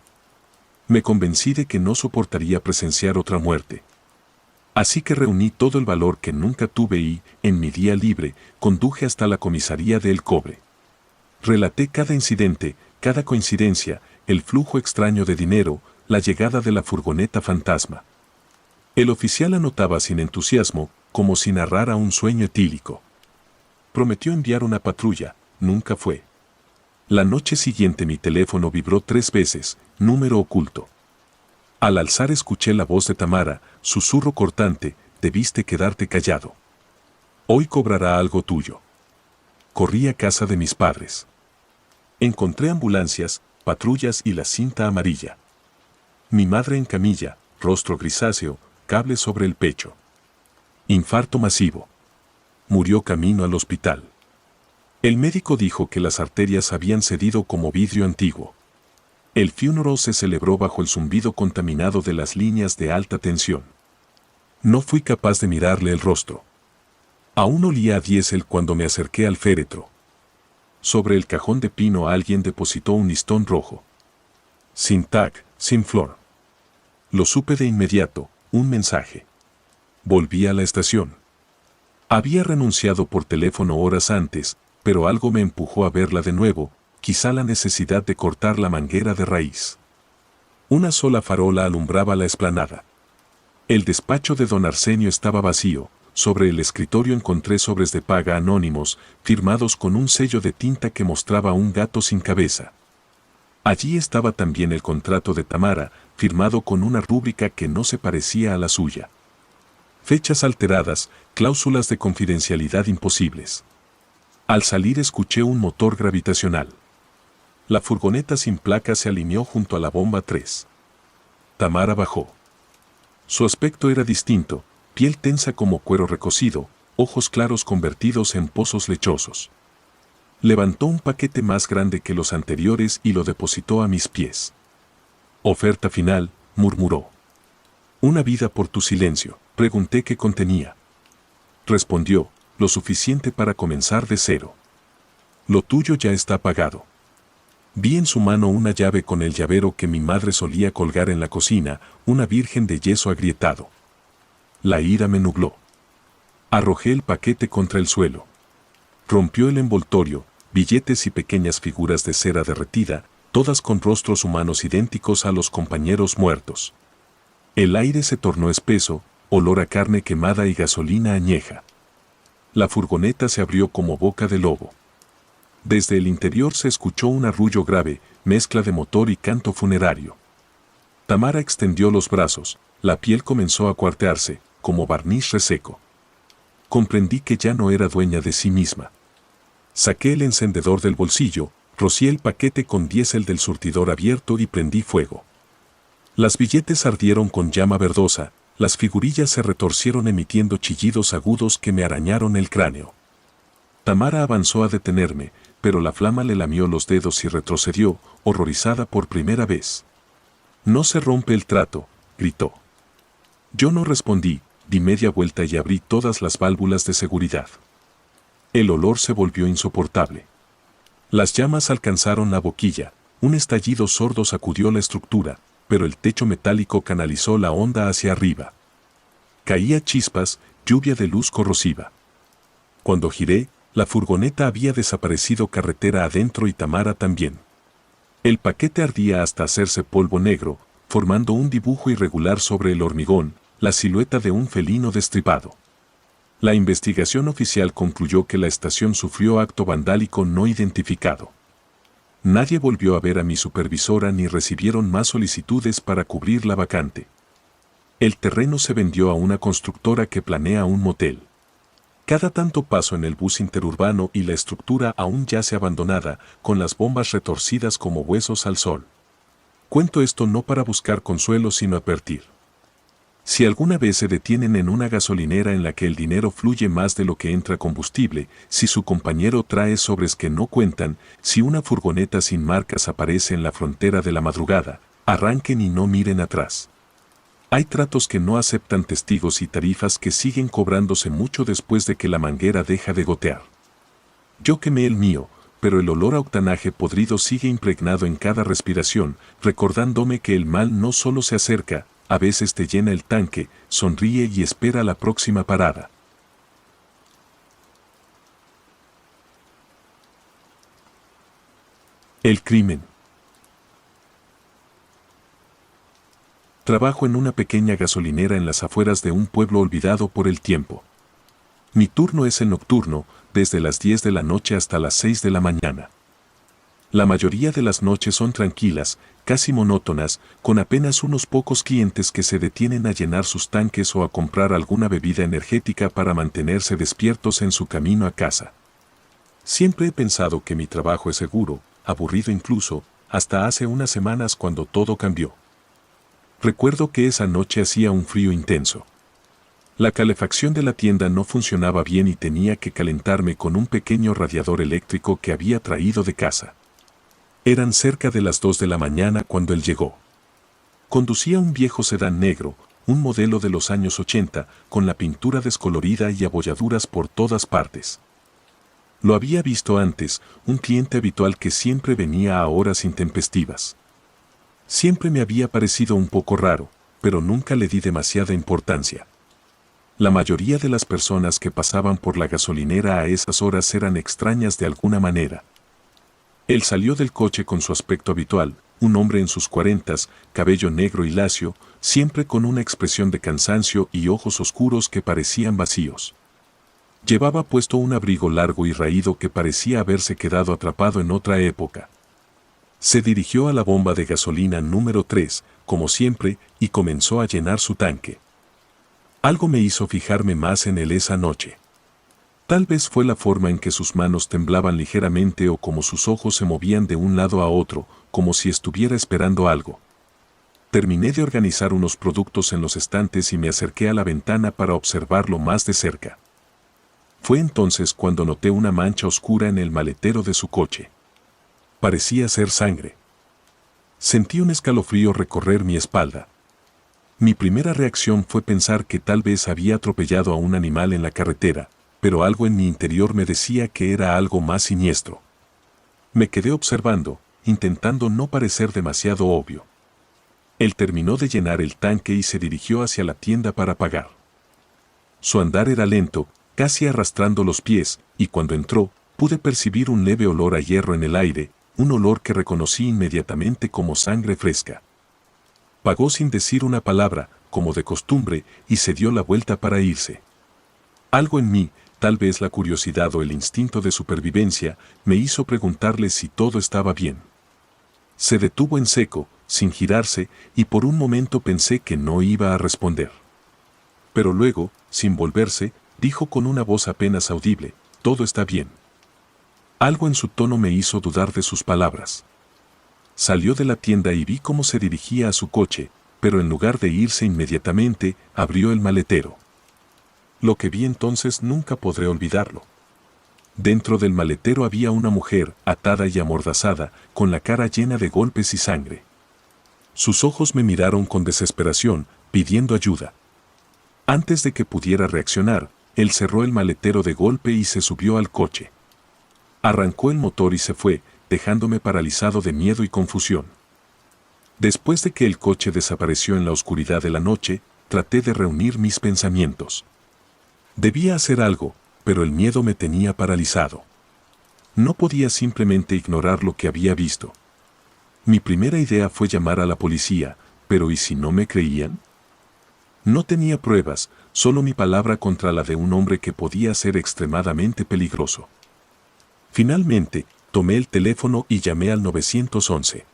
Me convencí de que no soportaría presenciar otra muerte. Así que reuní todo el valor que nunca tuve y, en mi día libre, conduje hasta la comisaría de El Cobre. Relaté cada incidente, cada coincidencia, el flujo extraño de dinero, la llegada de la furgoneta fantasma. El oficial anotaba sin entusiasmo, como si narrara un sueño etílico. Prometió enviar una patrulla, nunca fue. La noche siguiente mi teléfono vibró 3 veces, número oculto. Al alzar escuché la voz de Tamara, susurro cortante: debiste quedarte callado. Hoy cobrará algo tuyo. Corrí a casa de mis padres. Encontré ambulancias, patrullas y la cinta amarilla. Mi madre en camilla, rostro grisáceo, cable sobre el pecho. Infarto masivo. Murió camino al hospital. El médico dijo que las arterias habían cedido como vidrio antiguo. El funeral se celebró bajo el zumbido contaminado de las líneas de alta tensión. No fui capaz de mirarle el rostro. Aún olía a diésel cuando me acerqué al féretro. Sobre el cajón de pino alguien depositó un listón rojo. Sin tag, sin flor. Lo supe de inmediato, un mensaje. Volví a la estación. Había renunciado por teléfono horas antes, pero algo me empujó a verla de nuevo, quizá la necesidad de cortar la manguera de raíz. Una sola farola alumbraba la explanada. El despacho de don Arsenio estaba vacío. Sobre el escritorio encontré sobres de paga anónimos, firmados con un sello de tinta que mostraba un gato sin cabeza. Allí estaba también el contrato de Tamara, firmado con una rúbrica que no se parecía a la suya. Fechas alteradas, cláusulas de confidencialidad imposibles. Al salir escuché un motor gravitacional. La furgoneta sin placa se alineó junto a la bomba 3. Tamara bajó. Su aspecto era distinto, piel tensa como cuero recocido, ojos claros convertidos en pozos lechosos. Levantó un paquete más grande que los anteriores y lo depositó a mis pies. Oferta final, murmuró. Una vida por tu silencio. Pregunté qué contenía. Respondió, lo suficiente para comenzar de cero. Lo tuyo ya está pagado. Vi en su mano una llave con el llavero que mi madre solía colgar en la cocina, una virgen de yeso agrietado. La ira me nubló. Arrojé el paquete contra el suelo. Rompió el envoltorio, billetes y pequeñas figuras de cera derretida, todas con rostros humanos idénticos a los compañeros muertos. El aire se tornó espeso, olor a carne quemada y gasolina añeja. La furgoneta se abrió como boca de lobo. Desde el interior se escuchó un arrullo grave, mezcla de motor y canto funerario. Tamara extendió los brazos, la piel comenzó a cuartearse, como barniz reseco. Comprendí que ya no era dueña de sí misma. Saqué el encendedor del bolsillo, rocié el paquete con diésel del surtidor abierto y prendí fuego. Las billetes ardieron con llama verdosa, las figurillas se retorcieron emitiendo chillidos agudos que me arañaron el cráneo. Tamara avanzó a detenerme, pero la flama le lamió los dedos y retrocedió, horrorizada por primera vez. «No se rompe el trato», gritó. Yo no respondí, di media vuelta y abrí todas las válvulas de seguridad. El olor se volvió insoportable. Las llamas alcanzaron la boquilla, un estallido sordo sacudió la estructura, pero el techo metálico canalizó la onda hacia arriba. Caía chispas, lluvia de luz corrosiva. Cuando giré, la furgoneta había desaparecido carretera adentro y Tamara también. El paquete ardía hasta hacerse polvo negro, formando un dibujo irregular sobre el hormigón, la silueta de un felino destripado. La investigación oficial concluyó que la estación sufrió acto vandálico no identificado. Nadie volvió a ver a mi supervisora ni recibieron más solicitudes para cubrir la vacante. El terreno se vendió a una constructora que planea un motel. Cada tanto paso en el bus interurbano y la estructura aún yace abandonada, con las bombas retorcidas como huesos al sol. Cuento esto no para buscar consuelo sino advertir. Si alguna vez se detienen en una gasolinera en la que el dinero fluye más de lo que entra combustible, si su compañero trae sobres que no cuentan, si una furgoneta sin marcas aparece en la frontera de la madrugada, arranquen y no miren atrás. Hay tratos que no aceptan testigos y tarifas que siguen cobrándose mucho después de que la manguera deja de gotear. Yo quemé el mío, pero el olor a octanaje podrido sigue impregnado en cada respiración, recordándome que el mal no solo se acerca, a veces te llena el tanque, sonríe y espera la próxima parada. El crimen. Trabajo en una pequeña gasolinera en las afueras de un pueblo olvidado por el tiempo. Mi turno es el nocturno, desde las 10 de la noche hasta las 6 de la mañana. La mayoría de las noches son tranquilas, casi monótonas, con apenas unos pocos clientes que se detienen a llenar sus tanques o a comprar alguna bebida energética para mantenerse despiertos en su camino a casa. Siempre he pensado que mi trabajo es seguro, aburrido incluso, hasta hace unas semanas cuando todo cambió. Recuerdo que esa noche hacía un frío intenso. La calefacción de la tienda no funcionaba bien y tenía que calentarme con un pequeño radiador eléctrico que había traído de casa. Eran cerca de las 2 de la mañana cuando él llegó. Conducía un viejo sedán negro, un modelo de los años 80, con la pintura descolorida y abolladuras por todas partes. Lo había visto antes, un cliente habitual que siempre venía a horas intempestivas. Siempre me había parecido un poco raro, pero nunca le di demasiada importancia. La mayoría de las personas que pasaban por la gasolinera a esas horas eran extrañas de alguna manera. Él salió del coche con su aspecto habitual, un hombre en sus 40, cabello negro y lacio, siempre con una expresión de cansancio y ojos oscuros que parecían vacíos. Llevaba puesto un abrigo largo y raído que parecía haberse quedado atrapado en otra época. Se dirigió a la bomba de gasolina número 3, como siempre, y comenzó a llenar su tanque. Algo me hizo fijarme más en él esa noche. Tal vez fue la forma en que sus manos temblaban ligeramente o como sus ojos se movían de un lado a otro, como si estuviera esperando algo. Terminé de organizar unos productos en los estantes y me acerqué a la ventana para observarlo más de cerca. Fue entonces cuando noté una mancha oscura en el maletero de su coche. Parecía ser sangre. Sentí un escalofrío recorrer mi espalda. Mi primera reacción fue pensar que tal vez había atropellado a un animal en la carretera, pero algo en mi interior me decía que era algo más siniestro. Me quedé observando, intentando no parecer demasiado obvio. Él terminó de llenar el tanque y se dirigió hacia la tienda para pagar. Su andar era lento, casi arrastrando los pies, y cuando entró, pude percibir un leve olor a hierro en el aire, un olor que reconocí inmediatamente como sangre fresca. Pagó sin decir una palabra, como de costumbre, y se dio la vuelta para irse. Algo en mí, tal vez la curiosidad o el instinto de supervivencia, me hizo preguntarle si todo estaba bien. Se detuvo en seco, sin girarse, y por un momento pensé que no iba a responder. Pero luego, sin volverse, dijo con una voz apenas audible, «Todo está bien». Algo en su tono me hizo dudar de sus palabras. Salió de la tienda y vi cómo se dirigía a su coche, pero en lugar de irse inmediatamente, abrió el maletero. Lo que vi entonces nunca podré olvidarlo. Dentro del maletero había una mujer, atada y amordazada, con la cara llena de golpes y sangre. Sus ojos me miraron con desesperación, pidiendo ayuda. Antes de que pudiera reaccionar, él cerró el maletero de golpe y se subió al coche. Arrancó el motor y se fue, dejándome paralizado de miedo y confusión. Después de que el coche desapareció en la oscuridad de la noche, traté de reunir mis pensamientos. Debía hacer algo, pero el miedo me tenía paralizado. No podía simplemente ignorar lo que había visto. Mi primera idea fue llamar a la policía, pero ¿y si no me creían? No tenía pruebas, solo mi palabra contra la de un hombre que podía ser extremadamente peligroso. Finalmente, tomé el teléfono y llamé al 911.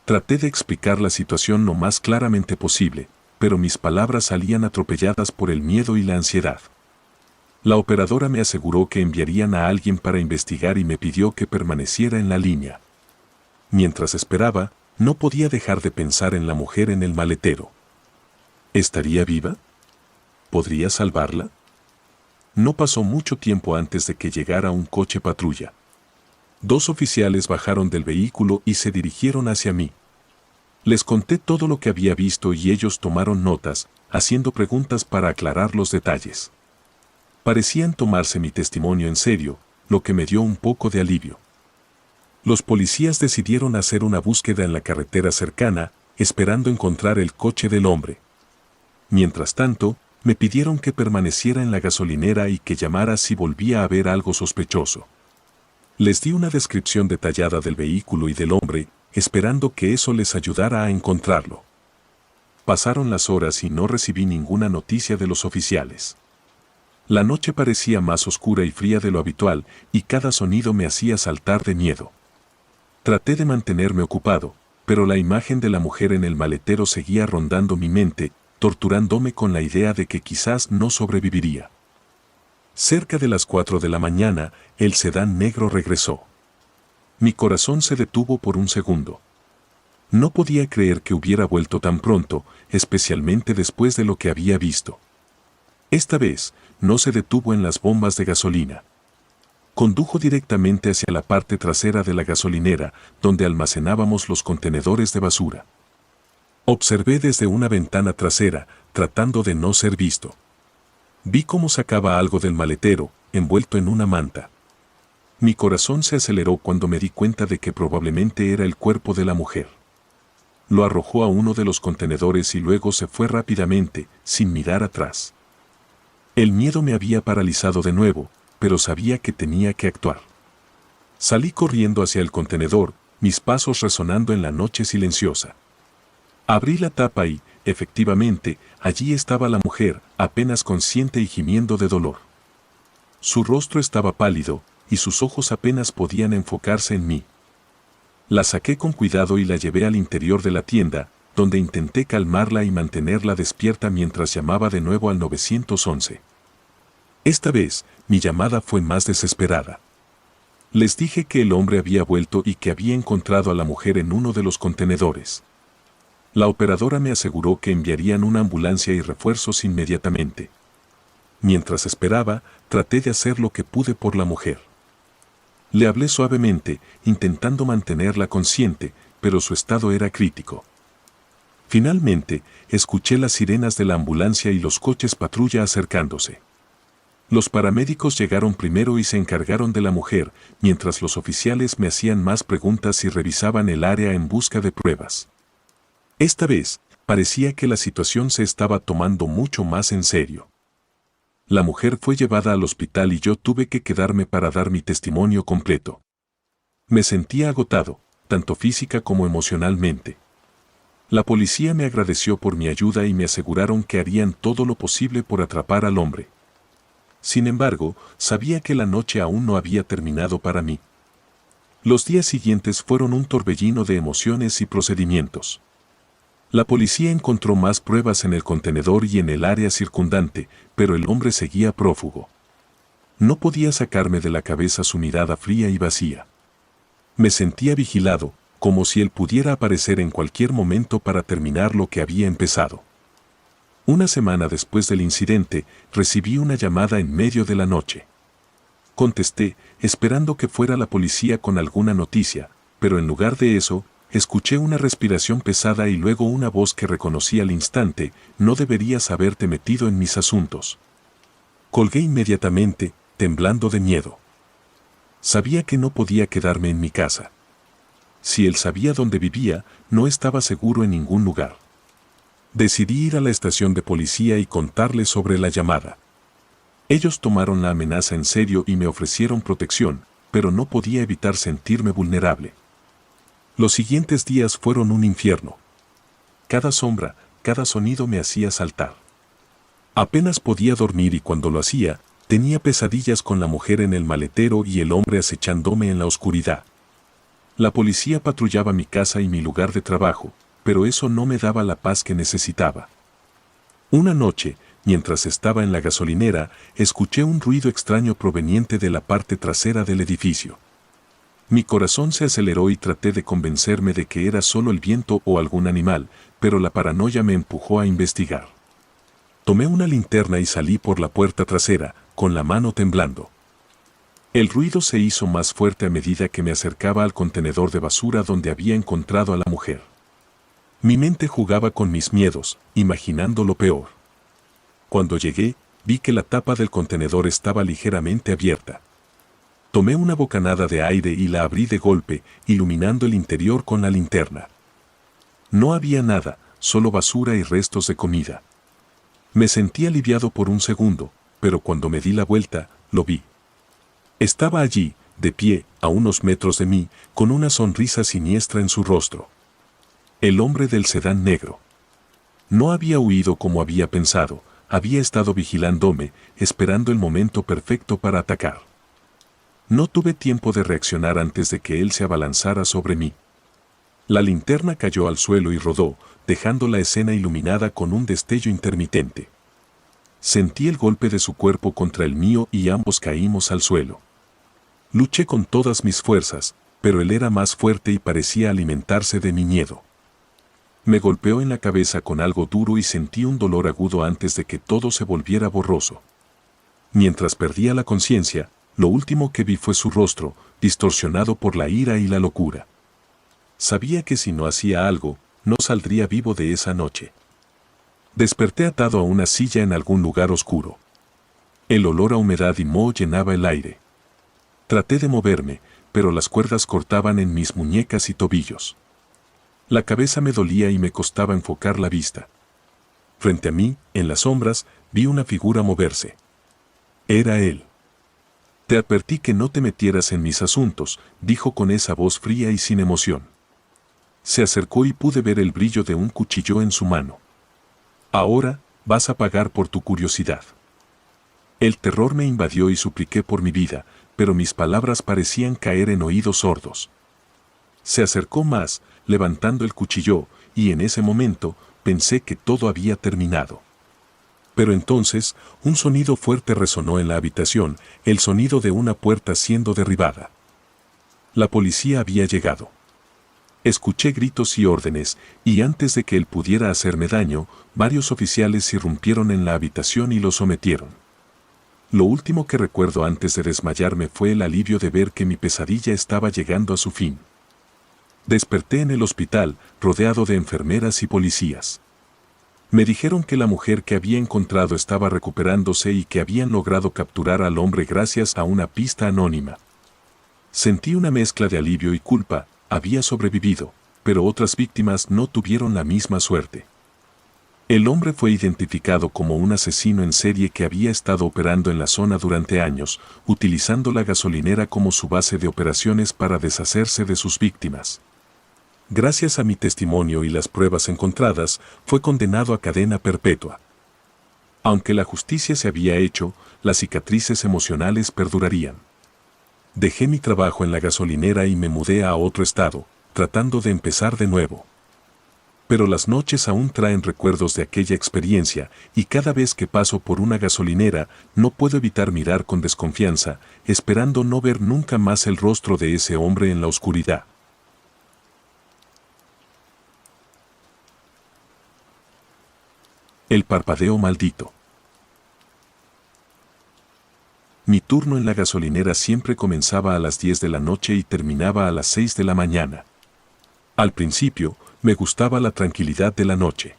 Traté de explicar la situación lo más claramente posible, pero mis palabras salían atropelladas por el miedo y la ansiedad. La operadora me aseguró que enviarían a alguien para investigar y me pidió que permaneciera en la línea. Mientras esperaba, no podía dejar de pensar en la mujer en el maletero. ¿Estaría viva? ¿Podría salvarla? No pasó mucho tiempo antes de que llegara un coche patrulla. 2 oficiales bajaron del vehículo y se dirigieron hacia mí. Les conté todo lo que había visto y ellos tomaron notas, haciendo preguntas para aclarar los detalles. Parecían tomarse mi testimonio en serio, lo que me dio un poco de alivio. Los policías decidieron hacer una búsqueda en la carretera cercana, esperando encontrar el coche del hombre. Mientras tanto, me pidieron que permaneciera en la gasolinera y que llamara si volvía a ver algo sospechoso. Les di una descripción detallada del vehículo y del hombre, esperando que eso les ayudara a encontrarlo. Pasaron las horas y no recibí ninguna noticia de los oficiales. La noche parecía más oscura y fría de lo habitual, y cada sonido me hacía saltar de miedo. Traté de mantenerme ocupado, pero la imagen de la mujer en el maletero seguía rondando mi mente, torturándome con la idea de que quizás no sobreviviría. Cerca de las 4 de la mañana, el sedán negro regresó. Mi corazón se detuvo por un segundo. No podía creer que hubiera vuelto tan pronto, especialmente después de lo que había visto. Esta vez, no se detuvo en las bombas de gasolina. Condujo directamente hacia la parte trasera de la gasolinera, donde almacenábamos los contenedores de basura. Observé desde una ventana trasera, tratando de no ser visto. Vi cómo sacaba algo del maletero, envuelto en una manta. Mi corazón se aceleró cuando me di cuenta de que probablemente era el cuerpo de la mujer. Lo arrojó a uno de los contenedores y luego se fue rápidamente, sin mirar atrás. El miedo me había paralizado de nuevo, pero sabía que tenía que actuar. Salí corriendo hacia el contenedor, mis pasos resonando en la noche silenciosa. Abrí la tapa y, efectivamente, allí estaba la mujer, apenas consciente y gimiendo de dolor. Su rostro estaba pálido, y sus ojos apenas podían enfocarse en mí. La saqué con cuidado y la llevé al interior de la tienda, donde intenté calmarla y mantenerla despierta mientras llamaba de nuevo al 911. Esta vez, mi llamada fue más desesperada. Les dije que el hombre había vuelto y que había encontrado a la mujer en uno de los contenedores. La operadora me aseguró que enviarían una ambulancia y refuerzos inmediatamente. Mientras esperaba, traté de hacer lo que pude por la mujer. Le hablé suavemente, intentando mantenerla consciente, pero su estado era crítico. Finalmente, escuché las sirenas de la ambulancia y los coches patrulla acercándose. Los paramédicos llegaron primero y se encargaron de la mujer, mientras los oficiales me hacían más preguntas y revisaban el área en busca de pruebas. Esta vez, parecía que la situación se estaba tomando mucho más en serio. La mujer fue llevada al hospital y yo tuve que quedarme para dar mi testimonio completo. Me sentía agotado, tanto física como emocionalmente. La policía me agradeció por mi ayuda y me aseguraron que harían todo lo posible por atrapar al hombre. Sin embargo, sabía que la noche aún no había terminado para mí. Los días siguientes fueron un torbellino de emociones y procedimientos. La policía encontró más pruebas en el contenedor y en el área circundante, pero el hombre seguía prófugo. No podía sacarme de la cabeza su mirada fría y vacía. Me sentía vigilado, como si él pudiera aparecer en cualquier momento para terminar lo que había empezado. Una semana después del incidente, recibí una llamada en medio de la noche. Contesté, esperando que fuera la policía con alguna noticia, pero en lugar de eso, escuché una respiración pesada y luego una voz que reconocí al instante: no deberías haberte metido en mis asuntos. Colgué inmediatamente, temblando de miedo. Sabía que no podía quedarme en mi casa. Si él sabía dónde vivía, no estaba seguro en ningún lugar. Decidí ir a la estación de policía y contarles sobre la llamada. Ellos tomaron la amenaza en serio y me ofrecieron protección, pero no podía evitar sentirme vulnerable. Los siguientes días fueron un infierno. Cada sombra, cada sonido me hacía saltar. Apenas podía dormir y cuando lo hacía, tenía pesadillas con la mujer en el maletero y el hombre acechándome en la oscuridad. La policía patrullaba mi casa y mi lugar de trabajo, pero eso no me daba la paz que necesitaba. Una noche, mientras estaba en la gasolinera, escuché un ruido extraño proveniente de la parte trasera del edificio. Mi corazón se aceleró y traté de convencerme de que era solo el viento o algún animal, pero la paranoia me empujó a investigar. Tomé una linterna y salí por la puerta trasera, con la mano temblando. El ruido se hizo más fuerte a medida que me acercaba al contenedor de basura donde había encontrado a la mujer. Mi mente jugaba con mis miedos, imaginando lo peor. Cuando llegué, vi que la tapa del contenedor estaba ligeramente abierta. Tomé una bocanada de aire y la abrí de golpe, iluminando el interior con la linterna. No había nada, solo basura y restos de comida. Me sentí aliviado por un segundo, pero cuando me di la vuelta, lo vi. Estaba allí, de pie, a unos metros de mí, con una sonrisa siniestra en su rostro. El hombre del sedán negro. No había huido como había pensado, había estado vigilándome, esperando el momento perfecto para atacar. No tuve tiempo de reaccionar antes de que él se abalanzara sobre mí. La linterna cayó al suelo y rodó, dejando la escena iluminada con un destello intermitente. Sentí el golpe de su cuerpo contra el mío y ambos caímos al suelo. Luché con todas mis fuerzas, pero él era más fuerte y parecía alimentarse de mi miedo. Me golpeó en la cabeza con algo duro y sentí un dolor agudo antes de que todo se volviera borroso. Mientras perdía la conciencia, lo último que vi fue su rostro, distorsionado por la ira y la locura. Sabía que si no hacía algo, no saldría vivo de esa noche. Desperté atado a una silla en algún lugar oscuro. El olor a humedad y moho llenaba el aire. Traté de moverme, pero las cuerdas cortaban en mis muñecas y tobillos. La cabeza me dolía y me costaba enfocar la vista. Frente a mí, en las sombras, vi una figura moverse. Era él. Te advertí que no te metieras en mis asuntos, dijo con esa voz fría y sin emoción. Se acercó y pude ver el brillo de un cuchillo en su mano. Ahora, vas a pagar por tu curiosidad. El terror me invadió y supliqué por mi vida, pero mis palabras parecían caer en oídos sordos. Se acercó más, levantando el cuchillo, y en ese momento, pensé que todo había terminado. Pero entonces, un sonido fuerte resonó en la habitación, el sonido de una puerta siendo derribada. La policía había llegado. Escuché gritos y órdenes, y antes de que él pudiera hacerme daño, varios oficiales irrumpieron en la habitación y lo sometieron. Lo último que recuerdo antes de desmayarme fue el alivio de ver que mi pesadilla estaba llegando a su fin. Desperté en el hospital, rodeado de enfermeras y policías. Me dijeron que la mujer que había encontrado estaba recuperándose y que habían logrado capturar al hombre gracias a una pista anónima. Sentí una mezcla de alivio y culpa. Había sobrevivido, pero otras víctimas no tuvieron la misma suerte. El hombre fue identificado como un asesino en serie que había estado operando en la zona durante años, utilizando la gasolinera como su base de operaciones para deshacerse de sus víctimas. Gracias a mi testimonio y las pruebas encontradas, fue condenado a cadena perpetua. Aunque la justicia se había hecho, las cicatrices emocionales perdurarían. Dejé mi trabajo en la gasolinera y me mudé a otro estado, tratando de empezar de nuevo. Pero las noches aún traen recuerdos de aquella experiencia, y cada vez que paso por una gasolinera, no puedo evitar mirar con desconfianza, esperando no ver nunca más el rostro de ese hombre en la oscuridad. El parpadeo maldito. Mi turno en la gasolinera siempre comenzaba a las 10 de la noche y terminaba a las 6 de la mañana. Al principio, me gustaba la tranquilidad de la noche.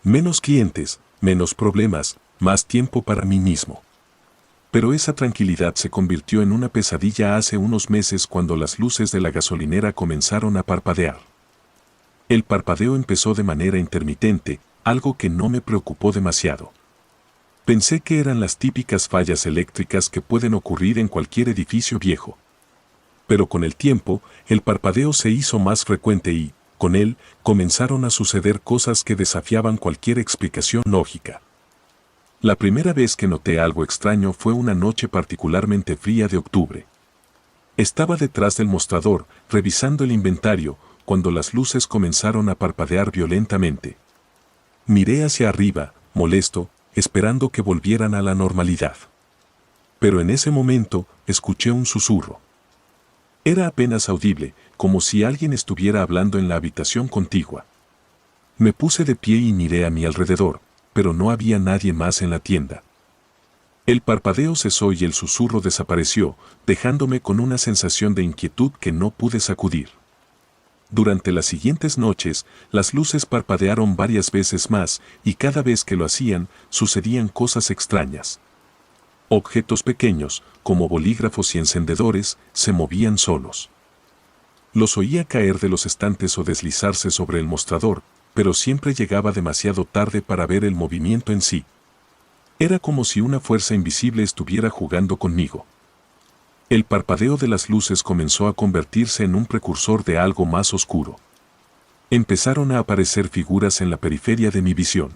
Menos clientes, menos problemas, más tiempo para mí mismo. Pero esa tranquilidad se convirtió en una pesadilla hace unos meses cuando las luces de la gasolinera comenzaron a parpadear. El parpadeo empezó de manera intermitente, algo que no me preocupó demasiado. Pensé que eran las típicas fallas eléctricas que pueden ocurrir en cualquier edificio viejo. Pero con el tiempo, el parpadeo se hizo más frecuente y, con él, comenzaron a suceder cosas que desafiaban cualquier explicación lógica. La primera vez que noté algo extraño fue una noche particularmente fría de octubre. Estaba detrás del mostrador, revisando el inventario, cuando las luces comenzaron a parpadear violentamente. Miré hacia arriba, molesto, esperando que volvieran a la normalidad. Pero en ese momento, escuché un susurro. Era apenas audible, como si alguien estuviera hablando en la habitación contigua. Me puse de pie y miré a mi alrededor, pero no había nadie más en la tienda. El parpadeo cesó y el susurro desapareció, dejándome con una sensación de inquietud que no pude sacudir. Durante las siguientes noches, las luces parpadearon varias veces más, y cada vez que lo hacían, sucedían cosas extrañas. Objetos pequeños, como bolígrafos y encendedores, se movían solos. Los oía caer de los estantes o deslizarse sobre el mostrador, pero siempre llegaba demasiado tarde para ver el movimiento en sí. Era como si una fuerza invisible estuviera jugando conmigo. El parpadeo de las luces comenzó a convertirse en un precursor de algo más oscuro. Empezaron a aparecer figuras en la periferia de mi visión.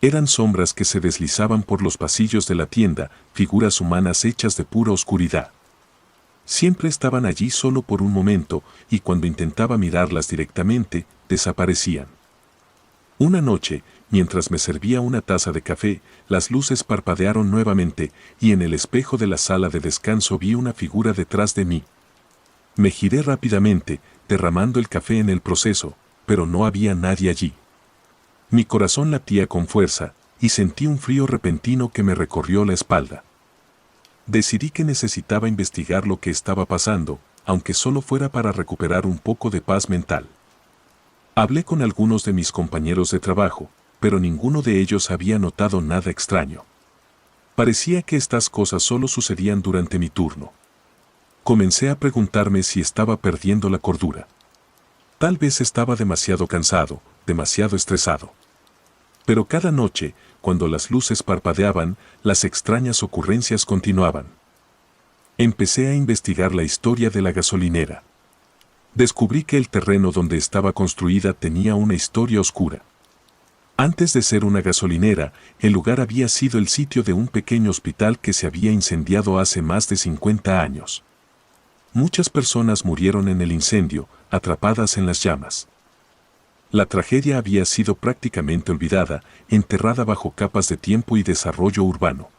Eran sombras que se deslizaban por los pasillos de la tienda, figuras humanas hechas de pura oscuridad. Siempre estaban allí solo por un momento, y cuando intentaba mirarlas directamente, desaparecían. Una noche, mientras me servía una taza de café, las luces parpadearon nuevamente, y en el espejo de la sala de descanso vi una figura detrás de mí. Me giré rápidamente, derramando el café en el proceso, pero no había nadie allí. Mi corazón latía con fuerza, y sentí un frío repentino que me recorrió la espalda. Decidí que necesitaba investigar lo que estaba pasando, aunque solo fuera para recuperar un poco de paz mental. Hablé con algunos de mis compañeros de trabajo, pero ninguno de ellos había notado nada extraño. Parecía que estas cosas solo sucedían durante mi turno. Comencé a preguntarme si estaba perdiendo la cordura. Tal vez estaba demasiado cansado, demasiado estresado. Pero cada noche, cuando las luces parpadeaban, las extrañas ocurrencias continuaban. Empecé a investigar la historia de la gasolinera. Descubrí que el terreno donde estaba construida tenía una historia oscura. Antes de ser una gasolinera, el lugar había sido el sitio de un pequeño hospital que se había incendiado hace más de 50 años. Muchas personas murieron en el incendio, atrapadas en las llamas. La tragedia había sido prácticamente olvidada, enterrada bajo capas de tiempo y desarrollo urbano.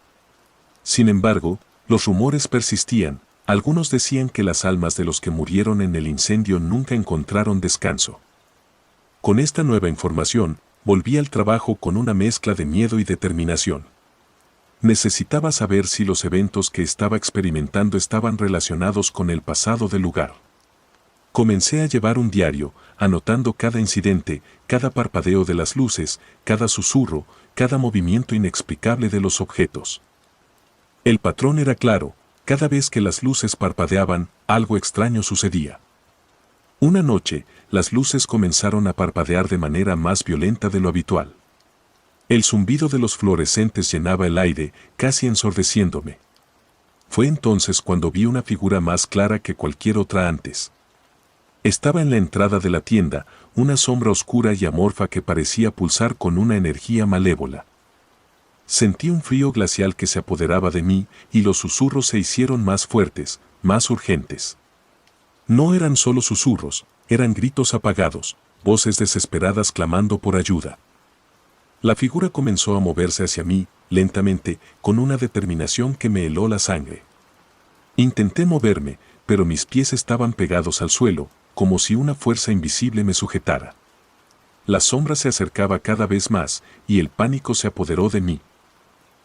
Sin embargo, los rumores persistían. Algunos decían que las almas de los que murieron en el incendio nunca encontraron descanso. Con esta nueva información, volví al trabajo con una mezcla de miedo y determinación. Necesitaba saber si los eventos que estaba experimentando estaban relacionados con el pasado del lugar. Comencé a llevar un diario, anotando cada incidente, cada parpadeo de las luces, cada susurro, cada movimiento inexplicable de los objetos. El patrón era claro: cada vez que las luces parpadeaban, algo extraño sucedía. Una noche, las luces comenzaron a parpadear de manera más violenta de lo habitual. El zumbido de los fluorescentes llenaba el aire, casi ensordeciéndome. Fue entonces cuando vi una figura más clara que cualquier otra antes. Estaba en la entrada de la tienda, una sombra oscura y amorfa que parecía pulsar con una energía malévola. Sentí un frío glacial que se apoderaba de mí, y los susurros se hicieron más fuertes, más urgentes. No eran solo susurros, eran gritos apagados, voces desesperadas clamando por ayuda. La figura comenzó a moverse hacia mí, lentamente, con una determinación que me heló la sangre. Intenté moverme, pero mis pies estaban pegados al suelo, como si una fuerza invisible me sujetara. La sombra se acercaba cada vez más, y el pánico se apoderó de mí.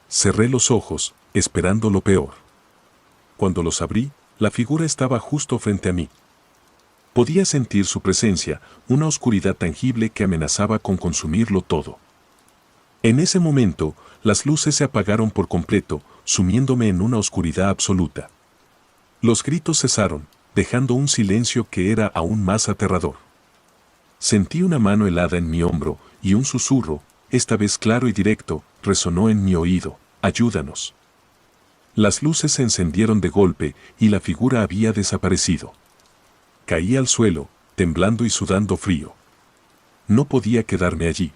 Cerré los ojos, esperando lo peor. Cuando los abrí, la figura estaba justo frente a mí. Podía sentir su presencia, una oscuridad tangible que amenazaba con consumirlo todo. En ese momento, las luces se apagaron por completo, sumiéndome en una oscuridad absoluta. Los gritos cesaron, dejando un silencio que era aún más aterrador. Sentí una mano helada en mi hombro, y un susurro, esta vez claro y directo, resonó en mi oído: «Ayúdanos». Las luces se encendieron de golpe, y la figura había desaparecido. Caí al suelo, temblando y sudando frío. No podía quedarme allí.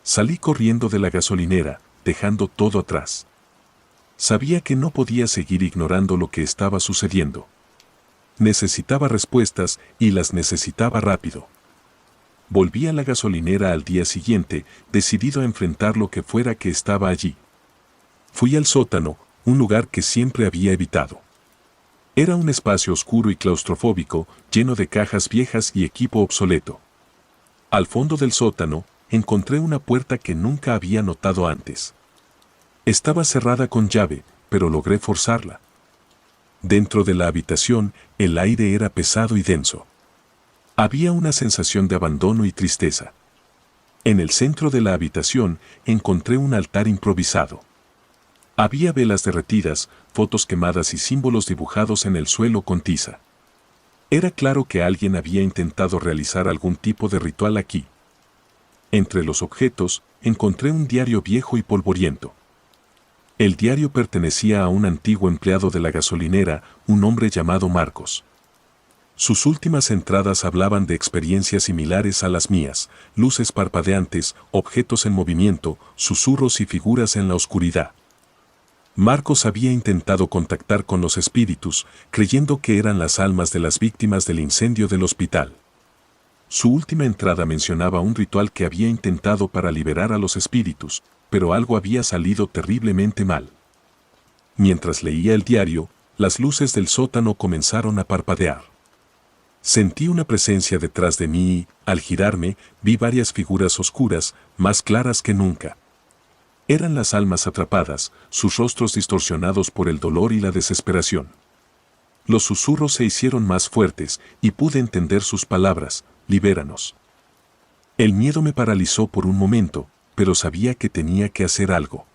Salí corriendo de la gasolinera, dejando todo atrás. Sabía que no podía seguir ignorando lo que estaba sucediendo. Necesitaba respuestas, y las necesitaba rápido. Volví a la gasolinera al día siguiente, decidido a enfrentar lo que fuera que estaba allí. Fui al sótano, un lugar que siempre había evitado. Era un espacio oscuro y claustrofóbico, lleno de cajas viejas y equipo obsoleto. Al fondo del sótano, encontré una puerta que nunca había notado antes. Estaba cerrada con llave, pero logré forzarla. Dentro de la habitación, el aire era pesado y denso. Había una sensación de abandono y tristeza. En el centro de la habitación, encontré un altar improvisado. Había velas derretidas, fotos quemadas y símbolos dibujados en el suelo con tiza. Era claro que alguien había intentado realizar algún tipo de ritual aquí. Entre los objetos, encontré un diario viejo y polvoriento. El diario pertenecía a un antiguo empleado de la gasolinera, un hombre llamado Marcos. Sus últimas entradas hablaban de experiencias similares a las mías: luces parpadeantes, objetos en movimiento, susurros y figuras en la oscuridad. Marcos había intentado contactar con los espíritus, creyendo que eran las almas de las víctimas del incendio del hospital. Su última entrada mencionaba un ritual que había intentado para liberar a los espíritus, pero algo había salido terriblemente mal. Mientras leía el diario, las luces del sótano comenzaron a parpadear. Sentí una presencia detrás de mí y, al girarme, vi varias figuras oscuras, más claras que nunca. Eran las almas atrapadas, sus rostros distorsionados por el dolor y la desesperación. Los susurros se hicieron más fuertes, y pude entender sus palabras: «Libéranos». El miedo me paralizó por un momento, pero sabía que tenía que hacer algo.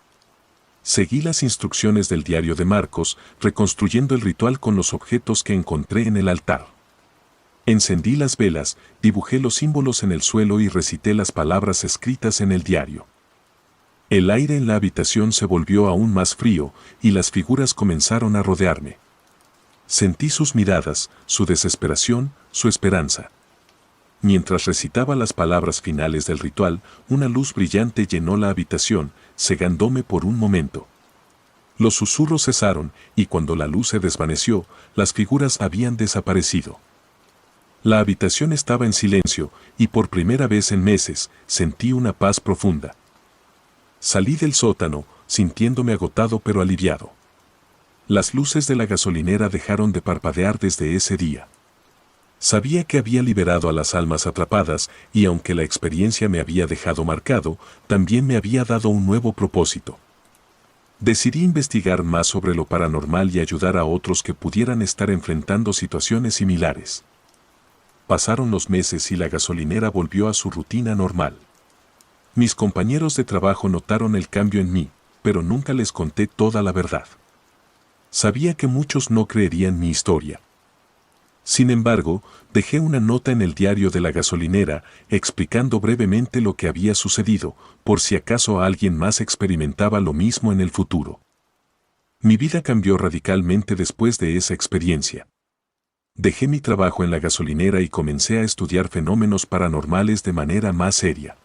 Seguí las instrucciones del diario de Marcos, reconstruyendo el ritual con los objetos que encontré en el altar. Encendí las velas, dibujé los símbolos en el suelo y recité las palabras escritas en el diario. El aire en la habitación se volvió aún más frío, y las figuras comenzaron a rodearme. Sentí sus miradas, su desesperación, su esperanza. Mientras recitaba las palabras finales del ritual, una luz brillante llenó la habitación, cegándome por un momento. Los susurros cesaron, y cuando la luz se desvaneció, las figuras habían desaparecido. La habitación estaba en silencio, y por primera vez en meses, sentí una paz profunda. Salí del sótano, sintiéndome agotado pero aliviado. Las luces de la gasolinera dejaron de parpadear desde ese día. Sabía que había liberado a las almas atrapadas, y aunque la experiencia me había dejado marcado, también me había dado un nuevo propósito. Decidí investigar más sobre lo paranormal y ayudar a otros que pudieran estar enfrentando situaciones similares. Pasaron los meses y la gasolinera volvió a su rutina normal. Mis compañeros de trabajo notaron el cambio en mí, pero nunca les conté toda la verdad. Sabía que muchos no creerían mi historia. Sin embargo, dejé una nota en el diario de la gasolinera explicando brevemente lo que había sucedido, por si acaso alguien más experimentaba lo mismo en el futuro. Mi vida cambió radicalmente después de esa experiencia. Dejé mi trabajo en la gasolinera y comencé a estudiar fenómenos paranormales de manera más seria.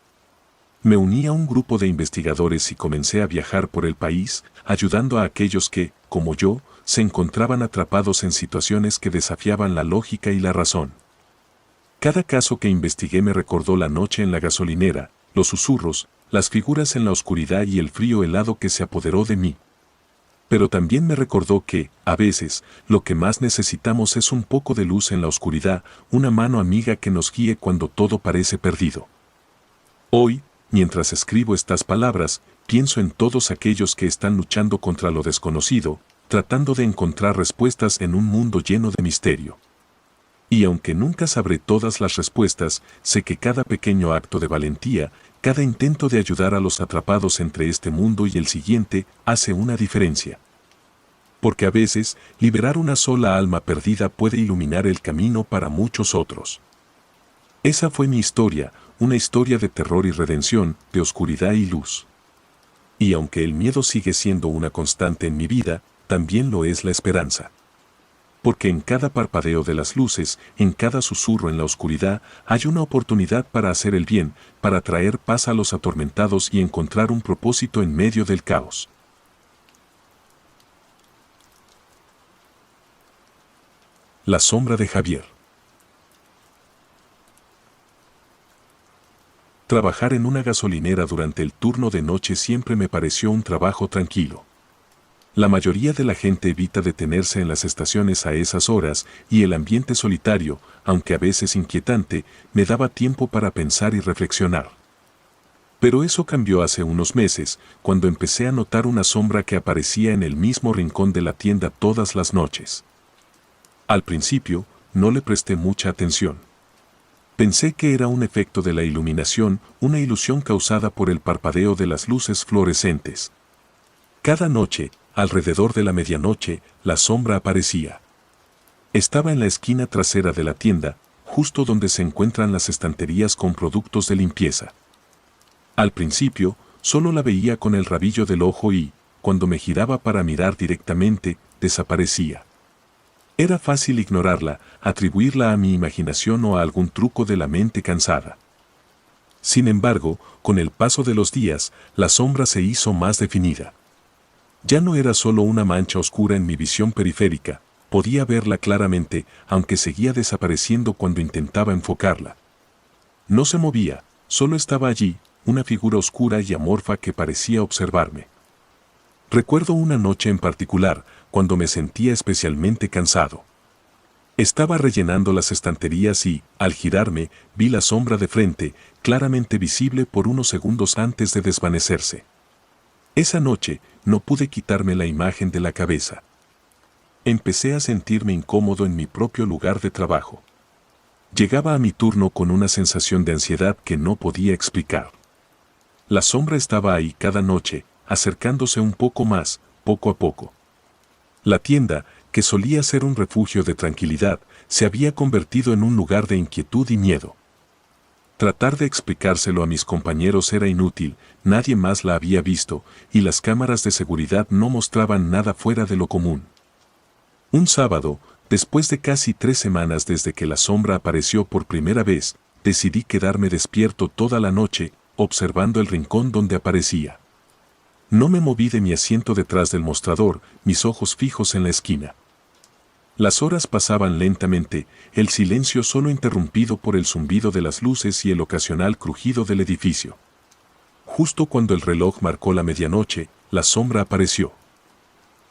Me uní a un grupo de investigadores y comencé a viajar por el país, ayudando a aquellos que, como yo, se encontraban atrapados en situaciones que desafiaban la lógica y la razón. Cada caso que investigué me recordó la noche en la gasolinera, los susurros, las figuras en la oscuridad y el frío helado que se apoderó de mí. Pero también me recordó que, a veces, lo que más necesitamos es un poco de luz en la oscuridad, una mano amiga que nos guíe cuando todo parece perdido. Hoy, mientras escribo estas palabras, pienso en todos aquellos que están luchando contra lo desconocido, tratando de encontrar respuestas en un mundo lleno de misterio. Y aunque nunca sabré todas las respuestas, sé que cada pequeño acto de valentía, cada intento de ayudar a los atrapados entre este mundo y el siguiente, hace una diferencia. Porque a veces, liberar una sola alma perdida puede iluminar el camino para muchos otros. Esa fue mi historia, una historia de terror y redención, de oscuridad y luz. Y aunque el miedo sigue siendo una constante en mi vida, también lo es la esperanza. Porque en cada parpadeo de las luces, en cada susurro en la oscuridad, hay una oportunidad para hacer el bien, para traer paz a los atormentados y encontrar un propósito en medio del caos. La sombra de Javier. Trabajar en una gasolinera durante el turno de noche siempre me pareció un trabajo tranquilo. La mayoría de la gente evita detenerse en las estaciones a esas horas y el ambiente solitario, aunque a veces inquietante, me daba tiempo para pensar y reflexionar. Pero eso cambió hace unos meses, cuando empecé a notar una sombra que aparecía en el mismo rincón de la tienda todas las noches. Al principio, no le presté mucha atención. Pensé que era un efecto de la iluminación, una ilusión causada por el parpadeo de las luces fluorescentes. Cada noche, alrededor de la medianoche, la sombra aparecía. Estaba en la esquina trasera de la tienda, justo donde se encuentran las estanterías con productos de limpieza. Al principio, solo la veía con el rabillo del ojo y, cuando me giraba para mirar directamente, desaparecía. Era fácil ignorarla, atribuirla a mi imaginación o a algún truco de la mente cansada. Sin embargo, con el paso de los días, la sombra se hizo más definida. Ya no era solo una mancha oscura en mi visión periférica, podía verla claramente, aunque seguía desapareciendo cuando intentaba enfocarla. No se movía, solo estaba allí, una figura oscura y amorfa que parecía observarme. Recuerdo una noche en particular, cuando me sentía especialmente cansado. Estaba rellenando las estanterías y, al girarme, vi la sombra de frente, claramente visible por unos segundos antes de desvanecerse. Esa noche, no pude quitarme la imagen de la cabeza. Empecé a sentirme incómodo en mi propio lugar de trabajo. Llegaba a mi turno con una sensación de ansiedad que no podía explicar. La sombra estaba ahí cada noche, acercándose un poco más, poco a poco. La tienda, que solía ser un refugio de tranquilidad, se había convertido en un lugar de inquietud y miedo. Tratar de explicárselo a mis compañeros era inútil, nadie más la había visto, y las cámaras de seguridad no mostraban nada fuera de lo común. Un sábado, después de casi 3 semanas desde que la sombra apareció por primera vez, decidí quedarme despierto toda la noche, observando el rincón donde aparecía. No me moví de mi asiento detrás del mostrador, mis ojos fijos en la esquina. Las horas pasaban lentamente, el silencio solo interrumpido por el zumbido de las luces y el ocasional crujido del edificio. Justo cuando el reloj marcó la medianoche, la sombra apareció.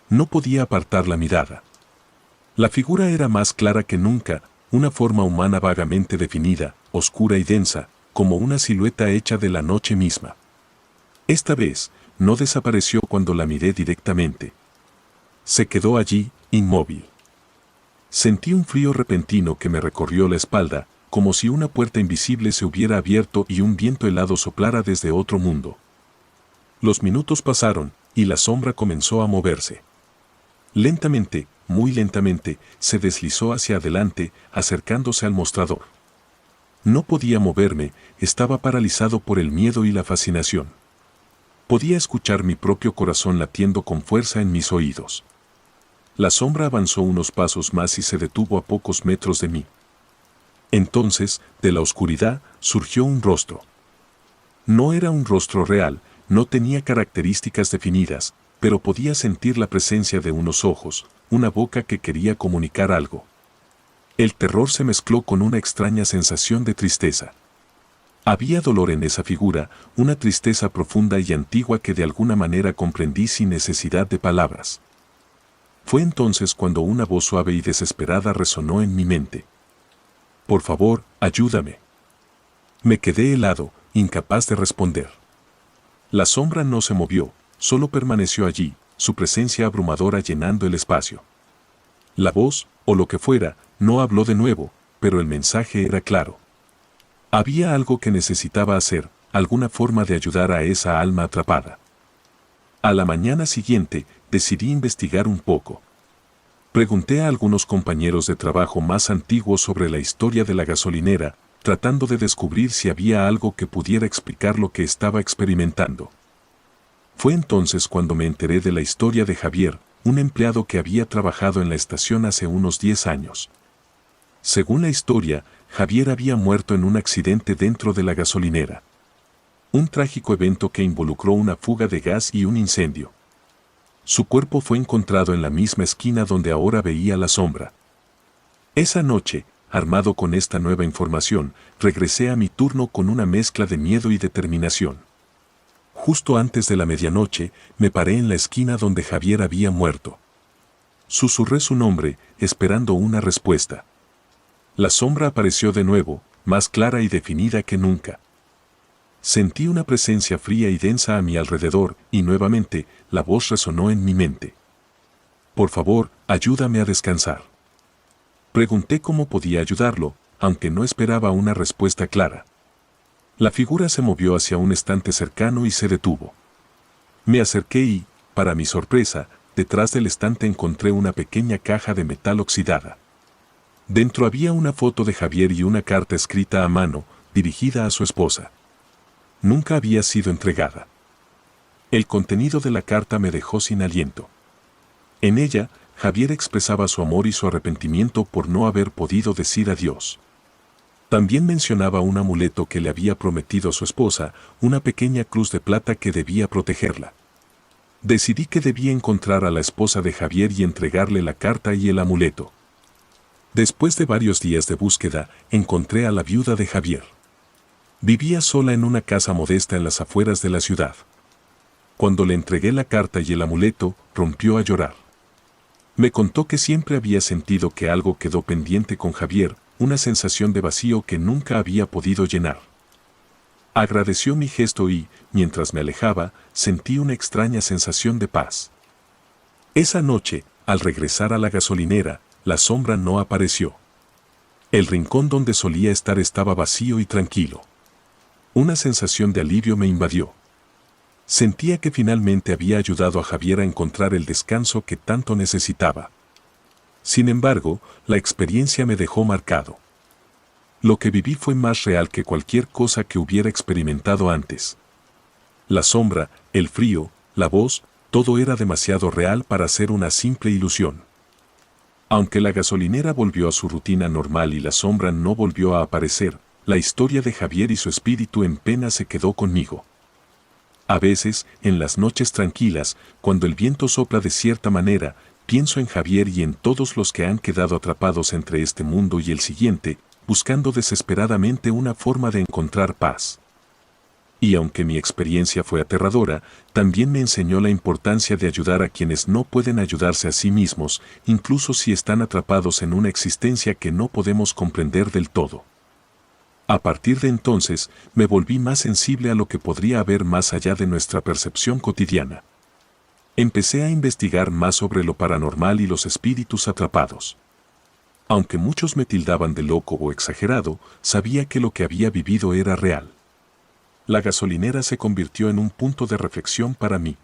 No podía apartar la mirada. La figura era más clara que nunca, una forma humana vagamente definida, oscura y densa, como una silueta hecha de la noche misma. Esta vez, no desapareció cuando la miré directamente. Se quedó allí, inmóvil. Sentí un frío repentino que me recorrió la espalda, como si una puerta invisible se hubiera abierto y un viento helado soplara desde otro mundo. Los minutos pasaron, y la sombra comenzó a moverse. Lentamente, muy lentamente, se deslizó hacia adelante, acercándose al mostrador. No podía moverme, estaba paralizado por el miedo y la fascinación. Podía escuchar mi propio corazón latiendo con fuerza en mis oídos. La sombra avanzó unos pasos más y se detuvo a pocos metros de mí. Entonces, de la oscuridad, surgió un rostro. No era un rostro real, no tenía características definidas, pero podía sentir la presencia de unos ojos, una boca que quería comunicar algo. El terror se mezcló con una extraña sensación de tristeza. Había dolor en esa figura, una tristeza profunda y antigua que de alguna manera comprendí sin necesidad de palabras. Fue entonces cuando una voz suave y desesperada resonó en mi mente. «Por favor, ayúdame». Me quedé helado, incapaz de responder. La sombra no se movió, solo permaneció allí, su presencia abrumadora llenando el espacio. La voz, o lo que fuera, no habló de nuevo, pero el mensaje era claro. Había algo que necesitaba hacer, alguna forma de ayudar a esa alma atrapada. A la mañana siguiente, decidí investigar un poco. Pregunté a algunos compañeros de trabajo más antiguos sobre la historia de la gasolinera, tratando de descubrir si había algo que pudiera explicar lo que estaba experimentando. Fue entonces cuando me enteré de la historia de Javier, un empleado que había trabajado en la estación hace unos 10 años. Según la historia, Javier había muerto en un accidente dentro de la gasolinera. Un trágico evento que involucró una fuga de gas y un incendio. Su cuerpo fue encontrado en la misma esquina donde ahora veía la sombra. Esa noche, armado con esta nueva información, regresé a mi turno con una mezcla de miedo y determinación. Justo antes de la medianoche, me paré en la esquina donde Javier había muerto. Susurré su nombre, esperando una respuesta. La sombra apareció de nuevo, más clara y definida que nunca. Sentí una presencia fría y densa a mi alrededor, y nuevamente, la voz resonó en mi mente. «Por favor, ayúdame a descansar». Pregunté cómo podía ayudarlo, aunque no esperaba una respuesta clara. La figura se movió hacia un estante cercano y se detuvo. Me acerqué y, para mi sorpresa, detrás del estante encontré una pequeña caja de metal oxidada. Dentro había una foto de Javier y una carta escrita a mano, dirigida a su esposa. Nunca había sido entregada. El contenido de la carta me dejó sin aliento. En ella, Javier expresaba su amor y su arrepentimiento por no haber podido decir adiós. También mencionaba un amuleto que le había prometido a su esposa, una pequeña cruz de plata que debía protegerla. Decidí que debía encontrar a la esposa de Javier y entregarle la carta y el amuleto. Después de varios días de búsqueda, encontré a la viuda de Javier. Vivía sola en una casa modesta en las afueras de la ciudad. Cuando le entregué la carta y el amuleto, rompió a llorar. Me contó que siempre había sentido que algo quedó pendiente con Javier, una sensación de vacío que nunca había podido llenar. Agradeció mi gesto y, mientras me alejaba, sentí una extraña sensación de paz. Esa noche, al regresar a la gasolinera, la sombra no apareció. El rincón donde solía estar estaba vacío y tranquilo. Una sensación de alivio me invadió. Sentía que finalmente había ayudado a Javier a encontrar el descanso que tanto necesitaba. Sin embargo, la experiencia me dejó marcado. Lo que viví fue más real que cualquier cosa que hubiera experimentado antes. La sombra, el frío, la voz, todo era demasiado real para ser una simple ilusión. Aunque la gasolinera volvió a su rutina normal y la sombra no volvió a aparecer, la historia de Javier y su espíritu en pena se quedó conmigo. A veces, en las noches tranquilas, cuando el viento sopla de cierta manera, pienso en Javier y en todos los que han quedado atrapados entre este mundo y el siguiente, buscando desesperadamente una forma de encontrar paz. Y aunque mi experiencia fue aterradora, también me enseñó la importancia de ayudar a quienes no pueden ayudarse a sí mismos, incluso si están atrapados en una existencia que no podemos comprender del todo. A partir de entonces, me volví más sensible a lo que podría haber más allá de nuestra percepción cotidiana. Empecé a investigar más sobre lo paranormal y los espíritus atrapados. Aunque muchos me tildaban de loco o exagerado, sabía que lo que había vivido era real. La gasolinera se convirtió en un punto de reflexión para mí.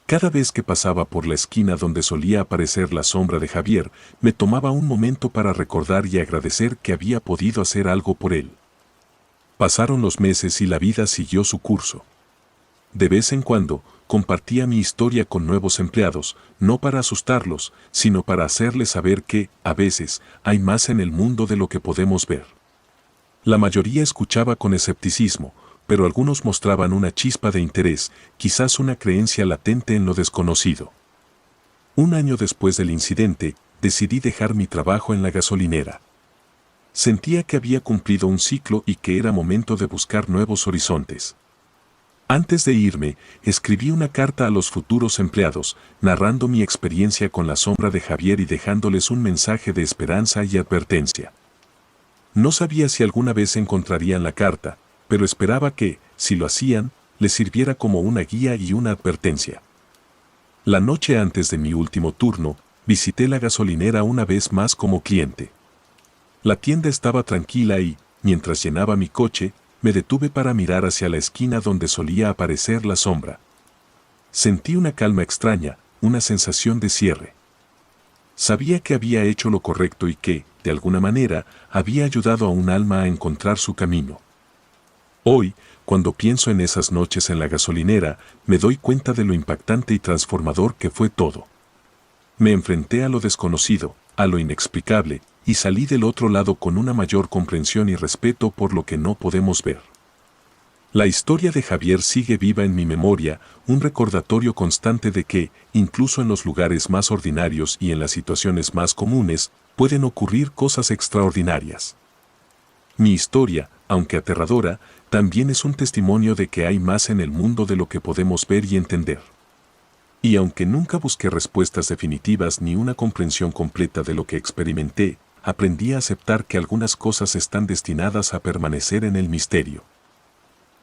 Cada vez que pasaba por la esquina donde solía aparecer la sombra de Javier, me tomaba un momento para recordar y agradecer que había podido hacer algo por él. Pasaron los meses y la vida siguió su curso. De vez en cuando, compartía mi historia con nuevos empleados, no para asustarlos, sino para hacerles saber que, a veces, hay más en el mundo de lo que podemos ver. La mayoría escuchaba con escepticismo, pero algunos mostraban una chispa de interés, quizás una creencia latente en lo desconocido. Un año después del incidente, decidí dejar mi trabajo en la gasolinera. Sentía que había cumplido un ciclo y que era momento de buscar nuevos horizontes. Antes de irme, escribí una carta a los futuros empleados, narrando mi experiencia con la sombra de Javier y dejándoles un mensaje de esperanza y advertencia. No sabía si alguna vez encontrarían la carta, pero esperaba que, si lo hacían, les sirviera como una guía y una advertencia. La noche antes de mi último turno, visité la gasolinera una vez más como cliente. La tienda estaba tranquila y, mientras llenaba mi coche, me detuve para mirar hacia la esquina donde solía aparecer la sombra. Sentí una calma extraña, una sensación de cierre. Sabía que había hecho lo correcto y que, de alguna manera, había ayudado a un alma a encontrar su camino. Hoy, cuando pienso en esas noches en la gasolinera, me doy cuenta de lo impactante y transformador que fue todo. Me enfrenté a lo desconocido, a lo inexplicable, y salí del otro lado con una mayor comprensión y respeto por lo que no podemos ver. La historia de Javier sigue viva en mi memoria, un recordatorio constante de que, incluso en los lugares más ordinarios y en las situaciones más comunes, pueden ocurrir cosas extraordinarias. Mi historia, aunque aterradora, también es un testimonio de que hay más en el mundo de lo que podemos ver y entender. Y aunque nunca busqué respuestas definitivas ni una comprensión completa de lo que experimenté, aprendí a aceptar que algunas cosas están destinadas a permanecer en el misterio.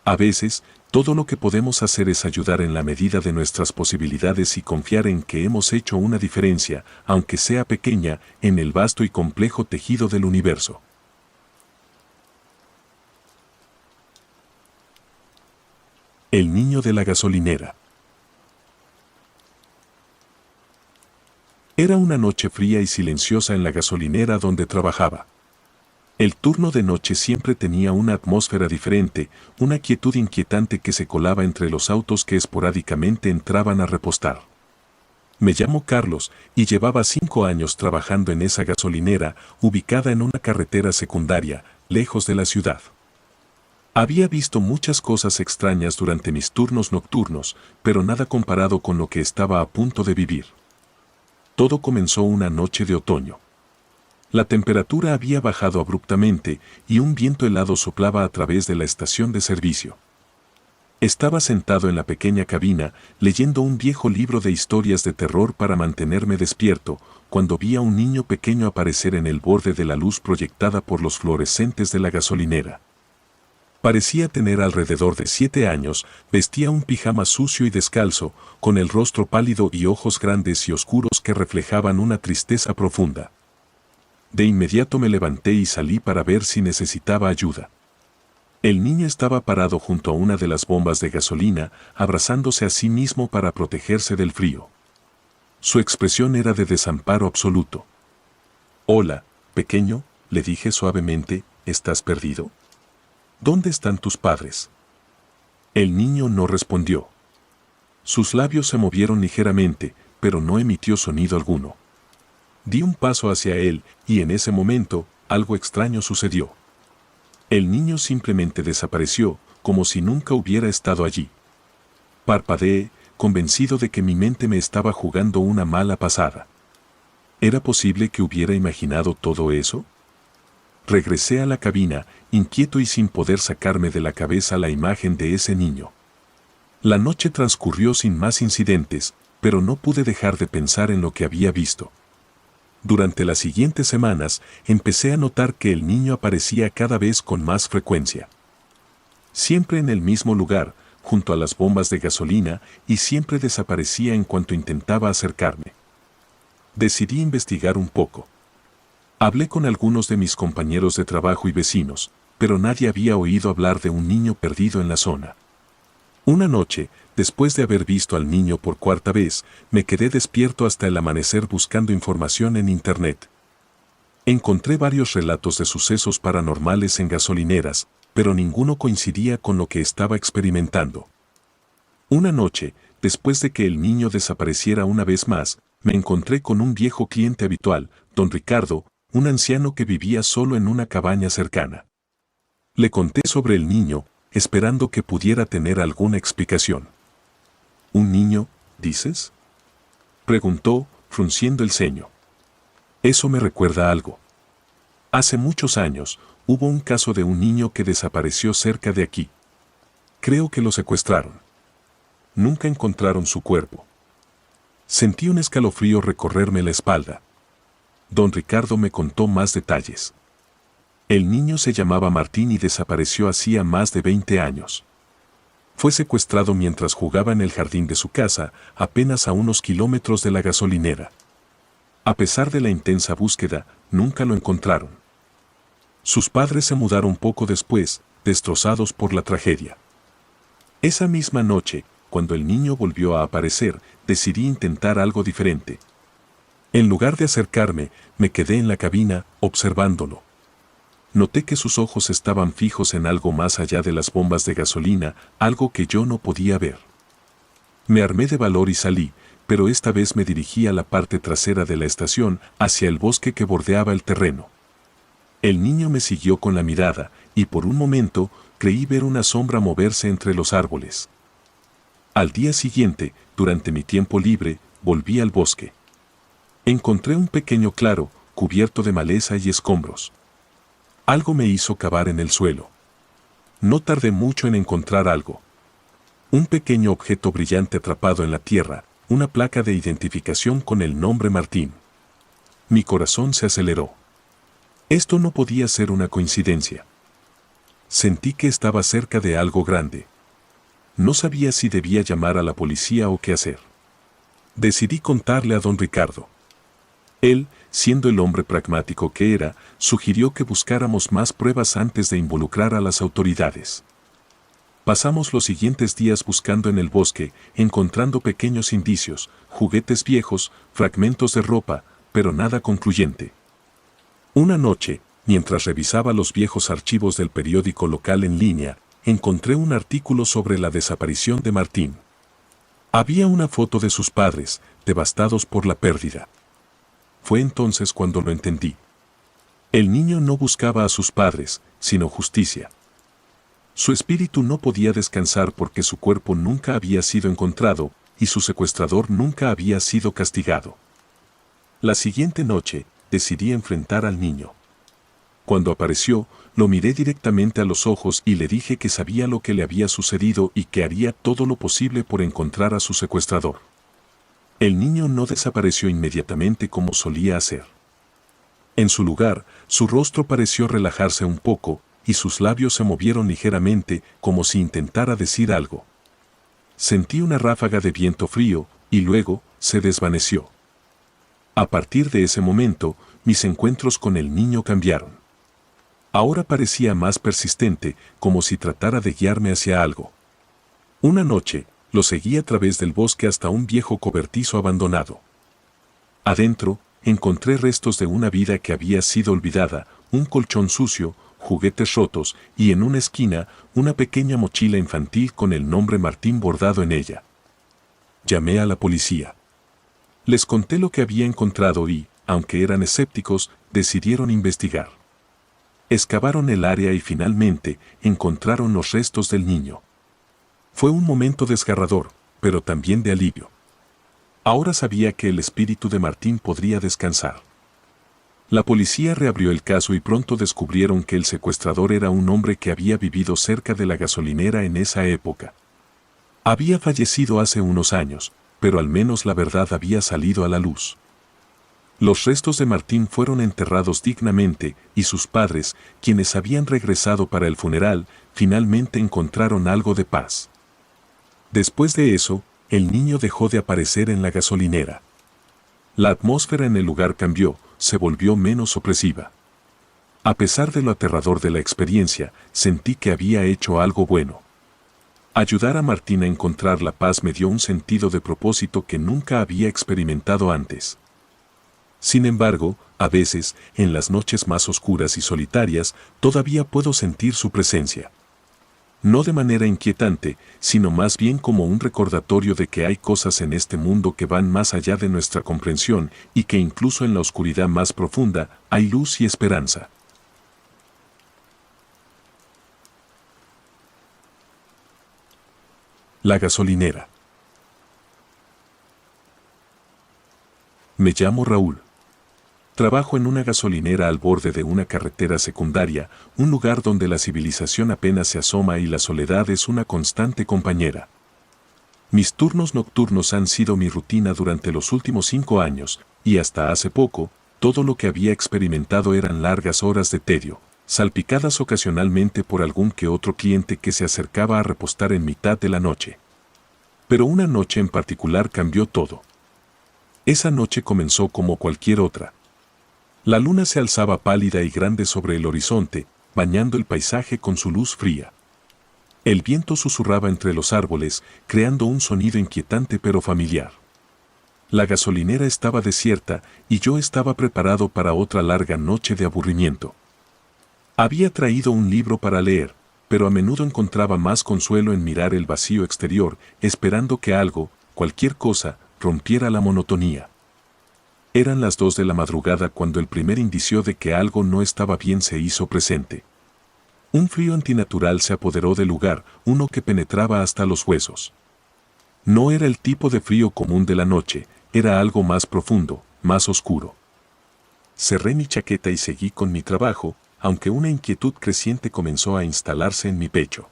A veces, todo lo que podemos hacer es ayudar en la medida de nuestras posibilidades y confiar en que hemos hecho una diferencia, aunque sea pequeña, en el vasto y complejo tejido del universo. El niño de la gasolinera. Era una noche fría y silenciosa en la gasolinera donde trabajaba. El turno de noche siempre tenía una atmósfera diferente, una quietud inquietante que se colaba entre los autos que esporádicamente entraban a repostar. Me llamo Carlos y llevaba 5 años trabajando en esa gasolinera, ubicada en una carretera secundaria, lejos de la ciudad. Había visto muchas cosas extrañas durante mis turnos nocturnos, pero nada comparado con lo que estaba a punto de vivir. Todo comenzó una noche de otoño. La temperatura había bajado abruptamente y un viento helado soplaba a través de la estación de servicio. Estaba sentado en la pequeña cabina, leyendo un viejo libro de historias de terror para mantenerme despierto, cuando vi a un niño pequeño aparecer en el borde de la luz proyectada por los fluorescentes de la gasolinera. Parecía tener alrededor de 7 años, vestía un pijama sucio y descalzo, con el rostro pálido y ojos grandes y oscuros que reflejaban una tristeza profunda. De inmediato me levanté y salí para ver si necesitaba ayuda. El niño estaba parado junto a una de las bombas de gasolina, abrazándose a sí mismo para protegerse del frío. Su expresión era de desamparo absoluto. «Hola, pequeño», le dije suavemente, «¿estás perdido? ¿Dónde están tus padres?». El niño no respondió. Sus labios se movieron ligeramente, pero no emitió sonido alguno. Di un paso hacia él, y en ese momento, algo extraño sucedió. El niño simplemente desapareció, como si nunca hubiera estado allí. Parpadeé, convencido de que mi mente me estaba jugando una mala pasada. ¿Era posible que hubiera imaginado todo eso? Regresé a la cabina, inquieto y sin poder sacarme de la cabeza la imagen de ese niño. La noche transcurrió sin más incidentes, pero no pude dejar de pensar en lo que había visto. Durante las siguientes semanas, empecé a notar que el niño aparecía cada vez con más frecuencia. Siempre en el mismo lugar, junto a las bombas de gasolina, y siempre desaparecía en cuanto intentaba acercarme. Decidí investigar un poco. Hablé con algunos de mis compañeros de trabajo y vecinos, pero nadie había oído hablar de un niño perdido en la zona. Una noche, después de haber visto al niño por cuarta vez, me quedé despierto hasta el amanecer buscando información en Internet. Encontré varios relatos de sucesos paranormales en gasolineras, pero ninguno coincidía con lo que estaba experimentando. Una noche, después de que el niño desapareciera una vez más, me encontré con un viejo cliente habitual, don Ricardo, un anciano que vivía solo en una cabaña cercana. Le conté sobre el niño, esperando que pudiera tener alguna explicación. ¿Un niño, dices?, preguntó, frunciendo el ceño. Eso me recuerda a algo. Hace muchos años, hubo un caso de un niño que desapareció cerca de aquí. Creo que lo secuestraron. Nunca encontraron su cuerpo. Sentí un escalofrío recorrerme la espalda. Don Ricardo me contó más detalles. El niño se llamaba Martín y desapareció hacía más de 20 años. Fue secuestrado mientras jugaba en el jardín de su casa, apenas a unos kilómetros de la gasolinera. A pesar de la intensa búsqueda, nunca lo encontraron. Sus padres se mudaron poco después, destrozados por la tragedia. Esa misma noche, cuando el niño volvió a aparecer, decidí intentar algo diferente. En lugar de acercarme, me quedé en la cabina, observándolo. Noté que sus ojos estaban fijos en algo más allá de las bombas de gasolina, algo que yo no podía ver. Me armé de valor y salí, pero esta vez me dirigí a la parte trasera de la estación, hacia el bosque que bordeaba el terreno. El niño me siguió con la mirada, y por un momento creí ver una sombra moverse entre los árboles. Al día siguiente, durante mi tiempo libre, volví al bosque. Encontré un pequeño claro, cubierto de maleza y escombros. Algo me hizo cavar en el suelo. No tardé mucho en encontrar algo. Un pequeño objeto brillante atrapado en la tierra, una placa de identificación con el nombre Martín. Mi corazón se aceleró. Esto no podía ser una coincidencia. Sentí que estaba cerca de algo grande. No sabía si debía llamar a la policía o qué hacer. Decidí contarle a don Ricardo. Él, siendo el hombre pragmático que era, sugirió que buscáramos más pruebas antes de involucrar a las autoridades. Pasamos los siguientes días buscando en el bosque, encontrando pequeños indicios, juguetes viejos, fragmentos de ropa, pero nada concluyente. Una noche, mientras revisaba los viejos archivos del periódico local en línea, encontré un artículo sobre la desaparición de Martín. Había una foto de sus padres, devastados por la pérdida. Fue entonces cuando lo entendí. El niño no buscaba a sus padres, sino justicia. Su espíritu no podía descansar porque su cuerpo nunca había sido encontrado, y su secuestrador nunca había sido castigado. La siguiente noche, decidí enfrentar al niño. Cuando apareció, lo miré directamente a los ojos y le dije que sabía lo que le había sucedido y que haría todo lo posible por encontrar a su secuestrador. El niño no desapareció inmediatamente como solía hacer. En su lugar, su rostro pareció relajarse un poco, y sus labios se movieron ligeramente, como si intentara decir algo. Sentí una ráfaga de viento frío, y luego, se desvaneció. A partir de ese momento, mis encuentros con el niño cambiaron. Ahora parecía más persistente, como si tratara de guiarme hacia algo. Una noche, lo seguí a través del bosque hasta un viejo cobertizo abandonado. Adentro, encontré restos de una vida que había sido olvidada, un colchón sucio, juguetes rotos, y en una esquina, una pequeña mochila infantil con el nombre Martín bordado en ella. Llamé a la policía. Les conté lo que había encontrado y, aunque eran escépticos, decidieron investigar. Excavaron el área y finalmente, encontraron los restos del niño. Fue un momento desgarrador, pero también de alivio. Ahora sabía que el espíritu de Martín podría descansar. La policía reabrió el caso y pronto descubrieron que el secuestrador era un hombre que había vivido cerca de la gasolinera en esa época. Había fallecido hace unos años, pero al menos la verdad había salido a la luz. Los restos de Martín fueron enterrados dignamente y sus padres, quienes habían regresado para el funeral, finalmente encontraron algo de paz. Después de eso, el niño dejó de aparecer en la gasolinera. La atmósfera en el lugar cambió, se volvió menos opresiva. A pesar de lo aterrador de la experiencia, sentí que había hecho algo bueno. Ayudar a Martín a encontrar la paz me dio un sentido de propósito que nunca había experimentado antes. Sin embargo, a veces, en las noches más oscuras y solitarias, todavía puedo sentir su presencia. No de manera inquietante, sino más bien como un recordatorio de que hay cosas en este mundo que van más allá de nuestra comprensión y que incluso en la oscuridad más profunda hay luz y esperanza. La gasolinera. Me llamo Raúl. Trabajo en una gasolinera al borde de una carretera secundaria, un lugar donde la civilización apenas se asoma y la soledad es una constante compañera. Mis turnos nocturnos han sido mi rutina durante los últimos 5 años, y hasta hace poco, todo lo que había experimentado eran largas horas de tedio, salpicadas ocasionalmente por algún que otro cliente que se acercaba a repostar en mitad de la noche. Pero una noche en particular cambió todo. Esa noche comenzó como cualquier otra. La luna se alzaba pálida y grande sobre el horizonte, bañando el paisaje con su luz fría. El viento susurraba entre los árboles, creando un sonido inquietante pero familiar. La gasolinera estaba desierta y yo estaba preparado para otra larga noche de aburrimiento. Había traído un libro para leer, pero a menudo encontraba más consuelo en mirar el vacío exterior, esperando que algo, cualquier cosa, rompiera la monotonía. Eran las 2 de la madrugada cuando el primer indicio de que algo no estaba bien se hizo presente. Un frío antinatural se apoderó del lugar, uno que penetraba hasta los huesos. No era el tipo de frío común de la noche, era algo más profundo, más oscuro. Cerré mi chaqueta y seguí con mi trabajo, aunque una inquietud creciente comenzó a instalarse en mi pecho.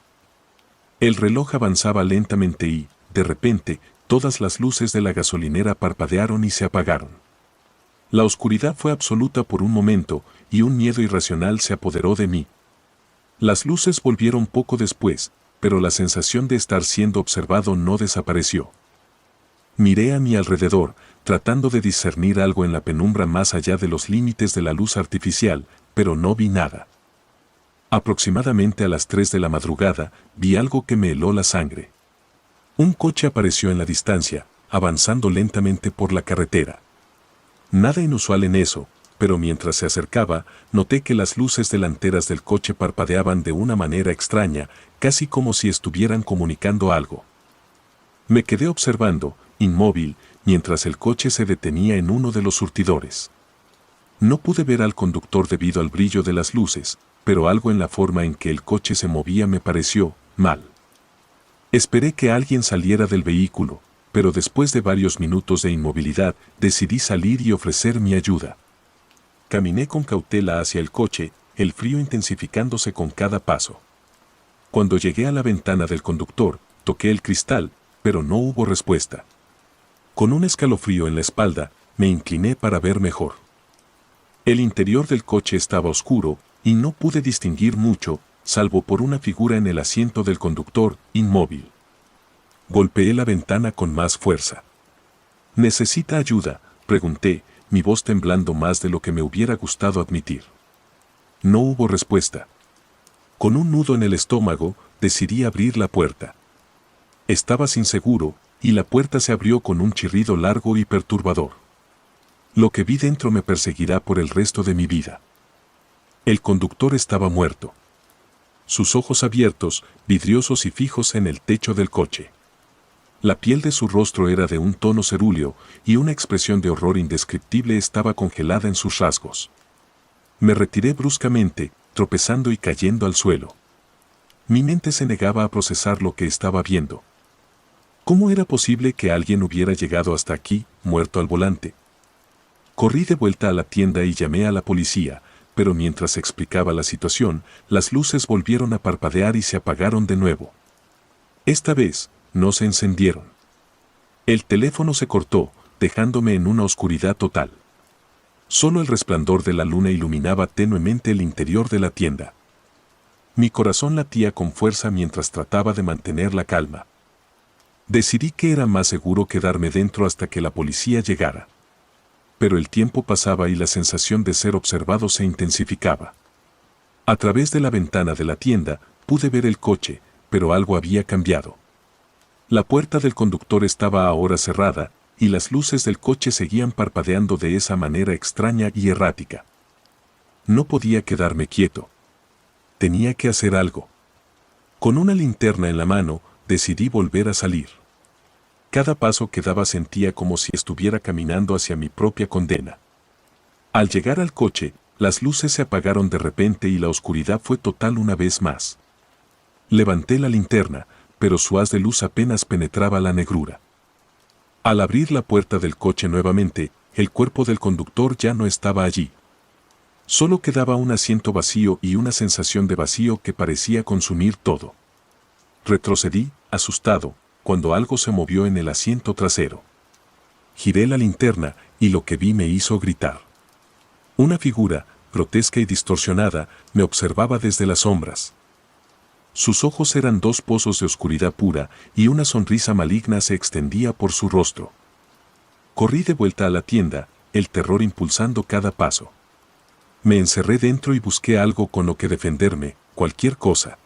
El reloj avanzaba lentamente y, de repente, todas las luces de la gasolinera parpadearon y se apagaron. La oscuridad fue absoluta por un momento, y un miedo irracional se apoderó de mí. Las luces volvieron poco después, pero la sensación de estar siendo observado no desapareció. Miré a mi alrededor, tratando de discernir algo en la penumbra más allá de los límites de la luz artificial, pero no vi nada. Aproximadamente a las 3 de la madrugada, vi algo que me heló la sangre. Un coche apareció en la distancia, avanzando lentamente por la carretera. Nada inusual en eso, pero mientras se acercaba, noté que las luces delanteras del coche parpadeaban de una manera extraña, casi como si estuvieran comunicando algo. Me quedé observando, inmóvil, mientras el coche se detenía en uno de los surtidores. No pude ver al conductor debido al brillo de las luces, pero algo en la forma en que el coche se movía me pareció mal. Esperé que alguien saliera del vehículo, pero después de varios minutos de inmovilidad, decidí salir y ofrecer mi ayuda. Caminé con cautela hacia el coche, el frío intensificándose con cada paso. Cuando llegué a la ventana del conductor, toqué el cristal, pero no hubo respuesta. Con un escalofrío en la espalda, me incliné para ver mejor. El interior del coche estaba oscuro, y no pude distinguir mucho, salvo por una figura en el asiento del conductor, inmóvil. Golpeé la ventana con más fuerza. ¿Necesita ayuda?, pregunté, mi voz temblando más de lo que me hubiera gustado admitir. No hubo respuesta. Con un nudo en el estómago, decidí abrir la puerta. Estaba inseguro, y la puerta se abrió con un chirrido largo y perturbador. Lo que vi dentro me perseguirá por el resto de mi vida. El conductor estaba muerto. Sus ojos abiertos, vidriosos y fijos en el techo del coche. La piel de su rostro era de un tono cerúleo, y una expresión de horror indescriptible estaba congelada en sus rasgos. Me retiré bruscamente, tropezando y cayendo al suelo. Mi mente se negaba a procesar lo que estaba viendo. ¿Cómo era posible que alguien hubiera llegado hasta aquí, muerto al volante? Corrí de vuelta a la tienda y llamé a la policía, pero mientras explicaba la situación, las luces volvieron a parpadear y se apagaron de nuevo. Esta vez, no se encendieron. El teléfono se cortó, dejándome en una oscuridad total. Solo el resplandor de la luna iluminaba tenuemente el interior de la tienda. Mi corazón latía con fuerza mientras trataba de mantener la calma. Decidí que era más seguro quedarme dentro hasta que la policía llegara. Pero el tiempo pasaba y la sensación de ser observado se intensificaba. A través de la ventana de la tienda pude ver el coche, pero algo había cambiado. La puerta del conductor estaba ahora cerrada, y las luces del coche seguían parpadeando de esa manera extraña y errática. No podía quedarme quieto. Tenía que hacer algo. Con una linterna en la mano, decidí volver a salir. Cada paso que daba sentía como si estuviera caminando hacia mi propia condena. Al llegar al coche, las luces se apagaron de repente y la oscuridad fue total una vez más. Levanté la linterna, pero su haz de luz apenas penetraba la negrura. Al abrir la puerta del coche nuevamente, el cuerpo del conductor ya no estaba allí. Solo quedaba un asiento vacío y una sensación de vacío que parecía consumir todo. Retrocedí, asustado, cuando algo se movió en el asiento trasero. Giré la linterna y lo que vi me hizo gritar. Una figura, grotesca y distorsionada, me observaba desde las sombras. Sus ojos eran dos pozos de oscuridad pura y una sonrisa maligna se extendía por su rostro. Corrí de vuelta a la tienda, el terror impulsando cada paso. Me encerré dentro y busqué algo con lo que defenderme, cualquier cosa.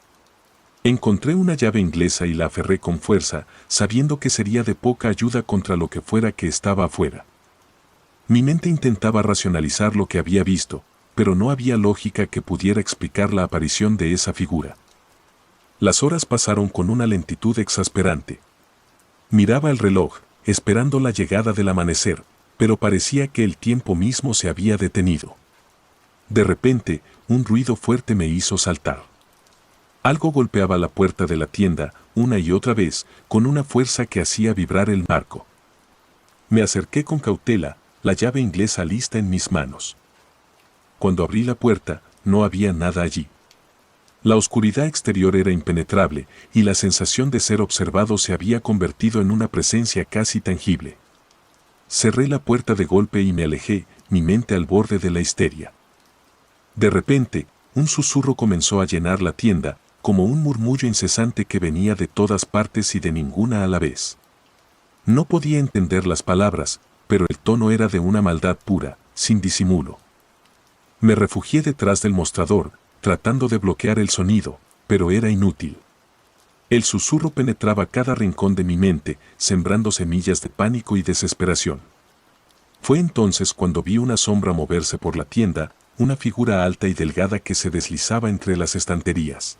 Encontré una llave inglesa y la aferré con fuerza, sabiendo que sería de poca ayuda contra lo que fuera que estaba afuera. Mi mente intentaba racionalizar lo que había visto, pero no había lógica que pudiera explicar la aparición de esa figura. Las horas pasaron con una lentitud exasperante. Miraba el reloj, esperando la llegada del amanecer, pero parecía que el tiempo mismo se había detenido. De repente, un ruido fuerte me hizo saltar. Algo golpeaba la puerta de la tienda, una y otra vez, con una fuerza que hacía vibrar el marco. Me acerqué con cautela, la llave inglesa lista en mis manos. Cuando abrí la puerta, no había nada allí. La oscuridad exterior era impenetrable, y la sensación de ser observado se había convertido en una presencia casi tangible. Cerré la puerta de golpe y me alejé, mi mente al borde de la histeria. De repente, un susurro comenzó a llenar la tienda, como un murmullo incesante que venía de todas partes y de ninguna a la vez. No podía entender las palabras, pero el tono era de una maldad pura, sin disimulo. Me refugié detrás del mostrador, tratando de bloquear el sonido, pero era inútil. El susurro penetraba cada rincón de mi mente, sembrando semillas de pánico y desesperación. Fue entonces cuando vi una sombra moverse por la tienda, una figura alta y delgada que se deslizaba entre las estanterías.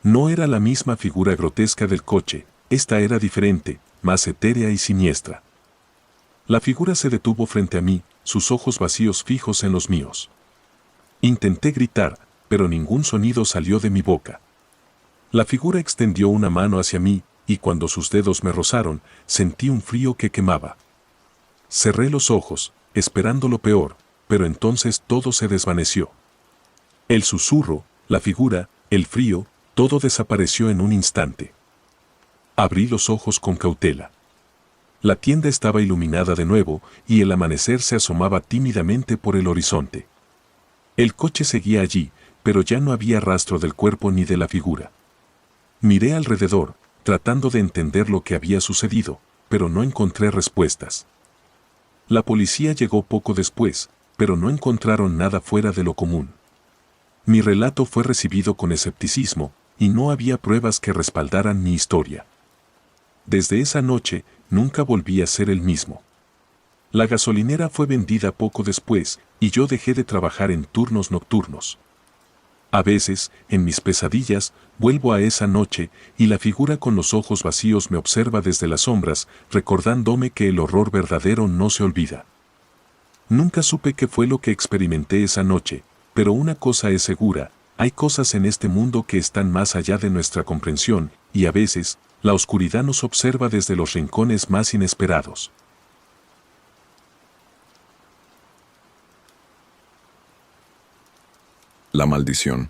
No era la misma figura grotesca del coche, esta era diferente, más etérea y siniestra. La figura se detuvo frente a mí, sus ojos vacíos fijos en los míos. Intenté gritar, pero ningún sonido salió de mi boca. La figura extendió una mano hacia mí, y cuando sus dedos me rozaron, sentí un frío que quemaba. Cerré los ojos, esperando lo peor, pero entonces todo se desvaneció. El susurro, la figura, el frío, todo desapareció en un instante. Abrí los ojos con cautela. La tienda estaba iluminada de nuevo, y el amanecer se asomaba tímidamente por el horizonte. El coche seguía allí, pero ya no había rastro del cuerpo ni de la figura. Miré alrededor, tratando de entender lo que había sucedido, pero no encontré respuestas. La policía llegó poco después, pero no encontraron nada fuera de lo común. Mi relato fue recibido con escepticismo, y no había pruebas que respaldaran mi historia. Desde esa noche, nunca volví a ser el mismo. La gasolinera fue vendida poco después, y yo dejé de trabajar en turnos nocturnos. A veces, en mis pesadillas, vuelvo a esa noche, y la figura con los ojos vacíos me observa desde las sombras, recordándome que el horror verdadero no se olvida. Nunca supe qué fue lo que experimenté esa noche, pero una cosa es segura, hay cosas en este mundo que están más allá de nuestra comprensión, y a veces, la oscuridad nos observa desde los rincones más inesperados. La maldición.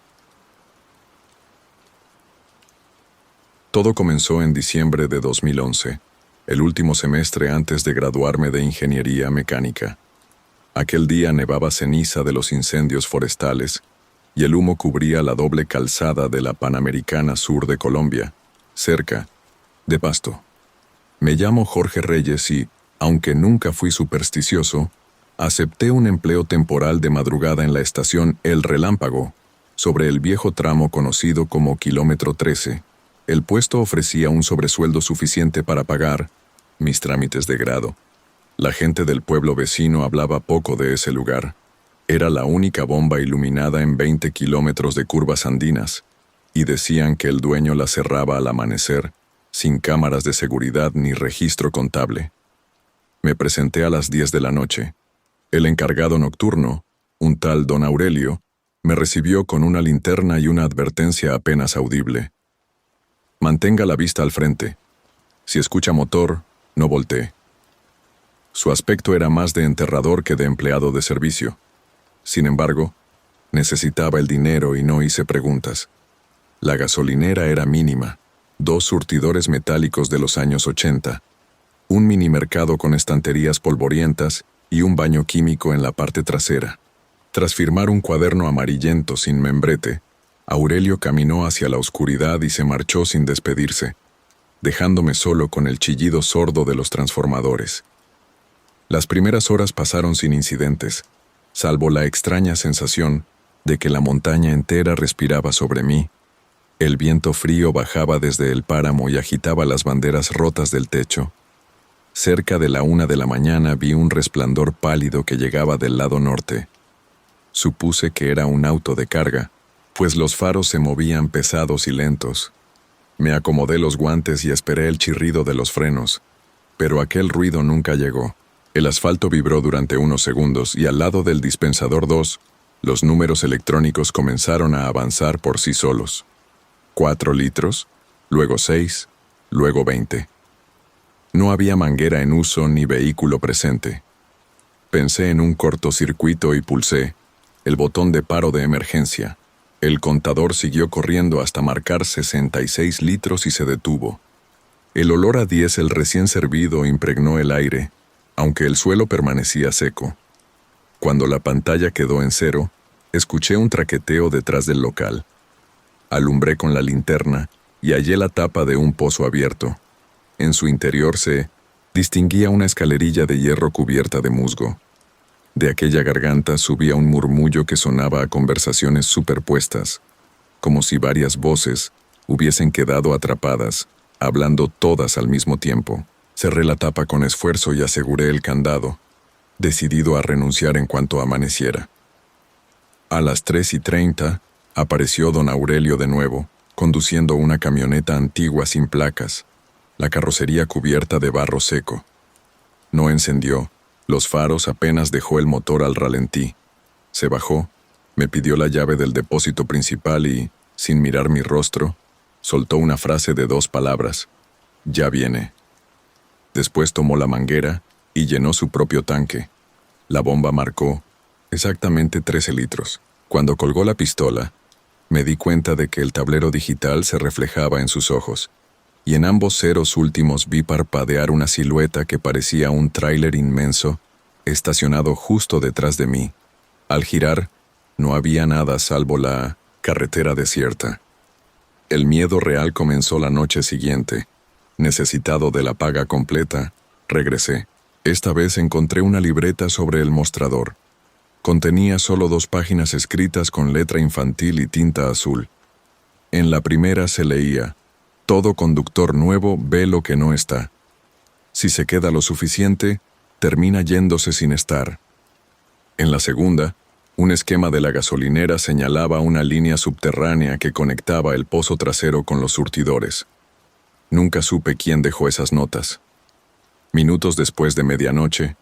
Todo comenzó en diciembre de 2011, el último semestre antes de graduarme de ingeniería mecánica. Aquel día nevaba ceniza de los incendios forestales y el humo cubría la doble calzada de la Panamericana Sur de Colombia, cerca de Pasto. Me llamo Jorge Reyes y, aunque nunca fui supersticioso, acepté un empleo temporal de madrugada en la estación El Relámpago, sobre el viejo tramo conocido como Kilómetro 13. El puesto ofrecía un sobresueldo suficiente para pagar mis trámites de grado. La gente del pueblo vecino hablaba poco de ese lugar. Era la única bomba iluminada en 20 kilómetros de curvas andinas, y decían que el dueño la cerraba al amanecer, sin cámaras de seguridad ni registro contable. Me presenté a las 10 de la noche. El encargado nocturno, un tal don Aurelio, me recibió con una linterna y una advertencia apenas audible. Mantenga la vista al frente. Si escucha motor, no voltee. Su aspecto era más de enterrador que de empleado de servicio. Sin embargo, necesitaba el dinero y no hice preguntas. La gasolinera era mínima, 2 surtidores metálicos de los años 80, un minimercado con estanterías polvorientas y un baño químico en la parte trasera. Tras firmar un cuaderno amarillento sin membrete, Aurelio caminó hacia la oscuridad y se marchó sin despedirse, dejándome solo con el chillido sordo de los transformadores. Las primeras horas pasaron sin incidentes, salvo la extraña sensación de que la montaña entera respiraba sobre mí. El viento frío bajaba desde el páramo y agitaba las banderas rotas del techo. Cerca de la 1 de la mañana vi un resplandor pálido que llegaba del lado norte. Supuse que era un auto de carga, pues los faros se movían pesados y lentos. Me acomodé los guantes y esperé el chirrido de los frenos, pero aquel ruido nunca llegó. El asfalto vibró durante unos segundos y al lado del dispensador 2, los números electrónicos comenzaron a avanzar por sí solos. 4 litros, luego 6, luego 20. No había manguera en uso ni vehículo presente. Pensé en un cortocircuito y pulsé el botón de paro de emergencia. El contador siguió corriendo hasta marcar 66 litros y se detuvo. El olor a diésel recién servido impregnó el aire, aunque el suelo permanecía seco. Cuando la pantalla quedó en 0, escuché un traqueteo detrás del local. Alumbré con la linterna y hallé la tapa de un pozo abierto. En su interior se distinguía una escalerilla de hierro cubierta de musgo. De aquella garganta subía un murmullo que sonaba a conversaciones superpuestas, como si varias voces hubiesen quedado atrapadas, hablando todas al mismo tiempo. Cerré la tapa con esfuerzo y aseguré el candado, decidido a renunciar en cuanto amaneciera. A las 3:30 apareció don Aurelio de nuevo, conduciendo una camioneta antigua sin placas, la carrocería cubierta de barro seco. No encendió, los faros apenas dejó el motor al ralentí. Se bajó, me pidió la llave del depósito principal y, sin mirar mi rostro, soltó una frase de 2 palabras: «Ya viene». Después tomó la manguera y llenó su propio tanque. La bomba marcó exactamente 13 litros. Cuando colgó la pistola, me di cuenta de que el tablero digital se reflejaba en sus ojos, y en ambos ceros últimos vi parpadear una silueta que parecía un tráiler inmenso, estacionado justo detrás de mí. Al girar, no había nada salvo la carretera desierta. El miedo real comenzó la noche siguiente. Necesitado de la paga completa, regresé. Esta vez encontré una libreta sobre el mostrador. Contenía solo 2 páginas escritas con letra infantil y tinta azul. En la primera se leía: «Todo conductor nuevo ve lo que no está. Si se queda lo suficiente, termina yéndose sin estar». En la segunda, un esquema de la gasolinera señalaba una línea subterránea que conectaba el pozo trasero con los surtidores. Nunca supe quién dejó esas notas. Minutos después de medianoche,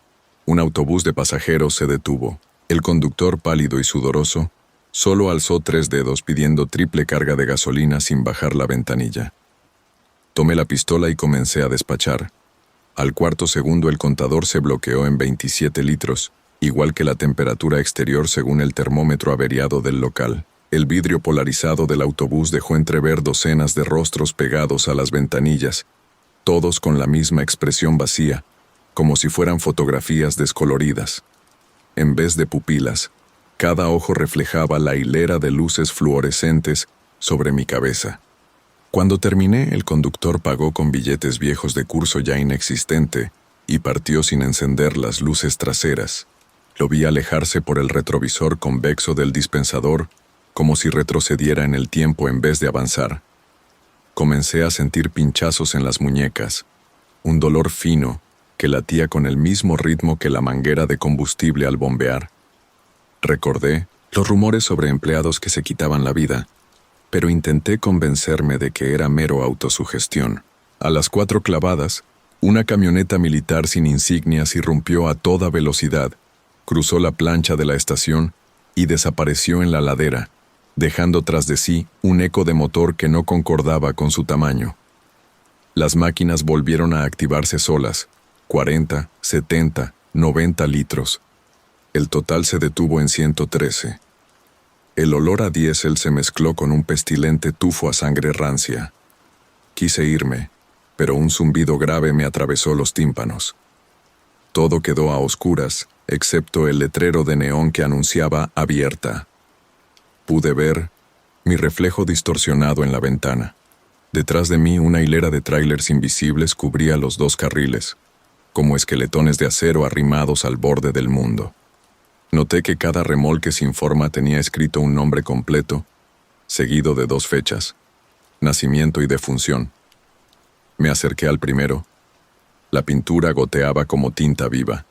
un autobús de pasajeros se detuvo. El conductor, pálido y sudoroso, solo alzó 3 dedos pidiendo triple carga de gasolina sin bajar la ventanilla. Tomé la pistola y comencé a despachar. Al cuarto segundo el contador se bloqueó en 27 litros, igual que la temperatura exterior según el termómetro averiado del local. El vidrio polarizado del autobús dejó entrever docenas de rostros pegados a las ventanillas, todos con la misma expresión vacía, como si fueran fotografías descoloridas. en vez de pupilas. Cada ojo reflejaba la hilera de luces fluorescentes sobre mi cabeza. Cuando terminé, el conductor pagó con billetes viejos de curso ya inexistente y partió sin encender las luces traseras. Lo vi alejarse por el retrovisor convexo del dispensador, como si retrocediera en el tiempo en vez de avanzar. Comencé a sentir pinchazos en las muñecas, un dolor fino que latía con el mismo ritmo que la manguera de combustible al bombear. Recordé los rumores sobre empleados que se quitaban la vida, pero intenté convencerme de que era mero autosugestión. A las 4 clavadas, una camioneta militar sin insignias irrumpió a toda velocidad, cruzó la plancha de la estación y desapareció en la ladera, dejando tras de sí un eco de motor que no concordaba con su tamaño. Las máquinas volvieron a activarse solas, 40, 70, 90 litros. El total se detuvo en 113. El olor a diésel se mezcló con un pestilente tufo a sangre rancia. Quise irme, pero un zumbido grave me atravesó los tímpanos. Todo quedó a oscuras, excepto el letrero de neón que anunciaba abierta. Pude ver mi reflejo distorsionado en la ventana. Detrás de mí, una hilera de tráilers invisibles cubría los 2 carriles, como esqueletones de acero arrimados al borde del mundo. Noté que cada remolque sin forma tenía escrito un nombre completo, seguido de 2 fechas, nacimiento y defunción. Me acerqué al primero. La pintura goteaba como tinta viva.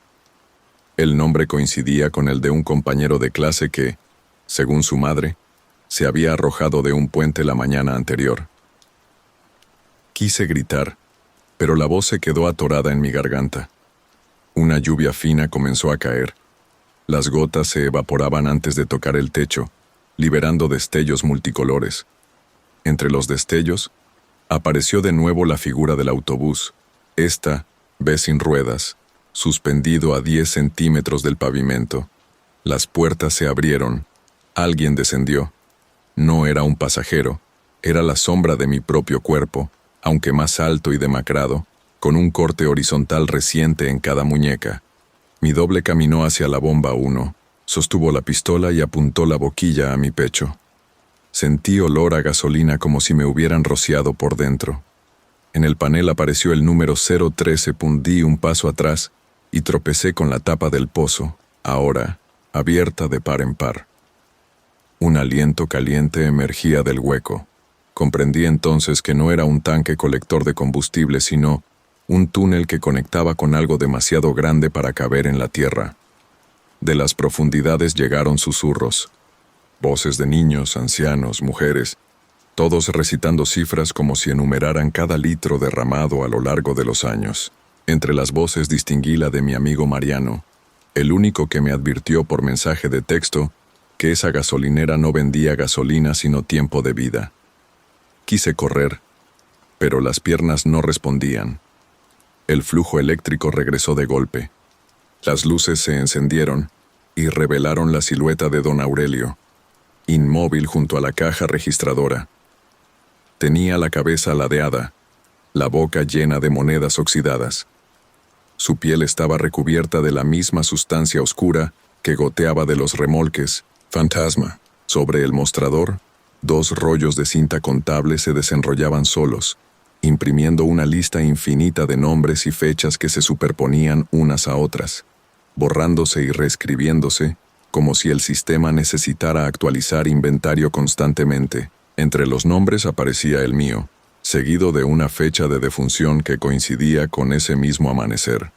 El nombre coincidía con el de un compañero de clase que, según su madre, se había arrojado de un puente la mañana anterior. Quise gritar, pero la voz se quedó atorada en mi garganta. Una lluvia fina comenzó a caer. Las gotas se evaporaban antes de tocar el techo, liberando destellos multicolores. Entre los destellos, apareció de nuevo la figura del autobús, esta vez sin ruedas, suspendido a 10 centímetros del pavimento. Las puertas se abrieron. Alguien descendió. No era un pasajero, era la sombra de mi propio cuerpo, aunque más alto y demacrado, con un corte horizontal reciente en cada muñeca. Mi doble caminó hacia la bomba 1, sostuvo la pistola y apuntó la boquilla a mi pecho. Sentí olor a gasolina como si me hubieran rociado por dentro. En el panel apareció el número 013. Di un paso atrás y tropecé con la tapa del pozo, ahora abierta de par en par. Un aliento caliente emergía del hueco. Comprendí entonces que no era un tanque colector de combustible, sino un túnel que conectaba con algo demasiado grande para caber en la tierra. De las profundidades llegaron susurros, voces de niños, ancianos, mujeres, todos recitando cifras como si enumeraran cada litro derramado a lo largo de los años. Entre las voces distinguí la de mi amigo Mariano, el único que me advirtió por mensaje de texto que esa gasolinera no vendía gasolina sino tiempo de vida. Quise correr, pero las piernas no respondían. El flujo eléctrico regresó de golpe. Las luces se encendieron y revelaron la silueta de don Aurelio, inmóvil junto a la caja registradora. Tenía la cabeza ladeada, la boca llena de monedas oxidadas. Su piel estaba recubierta de la misma sustancia oscura que goteaba de los remolques. Fantasma. Sobre el mostrador, 2 rollos de cinta contable se desenrollaban solos, imprimiendo una lista infinita de nombres y fechas que se superponían unas a otras, borrándose y reescribiéndose, como si el sistema necesitara actualizar inventario constantemente. Entre los nombres aparecía el mío, seguido de una fecha de defunción que coincidía con ese mismo amanecer.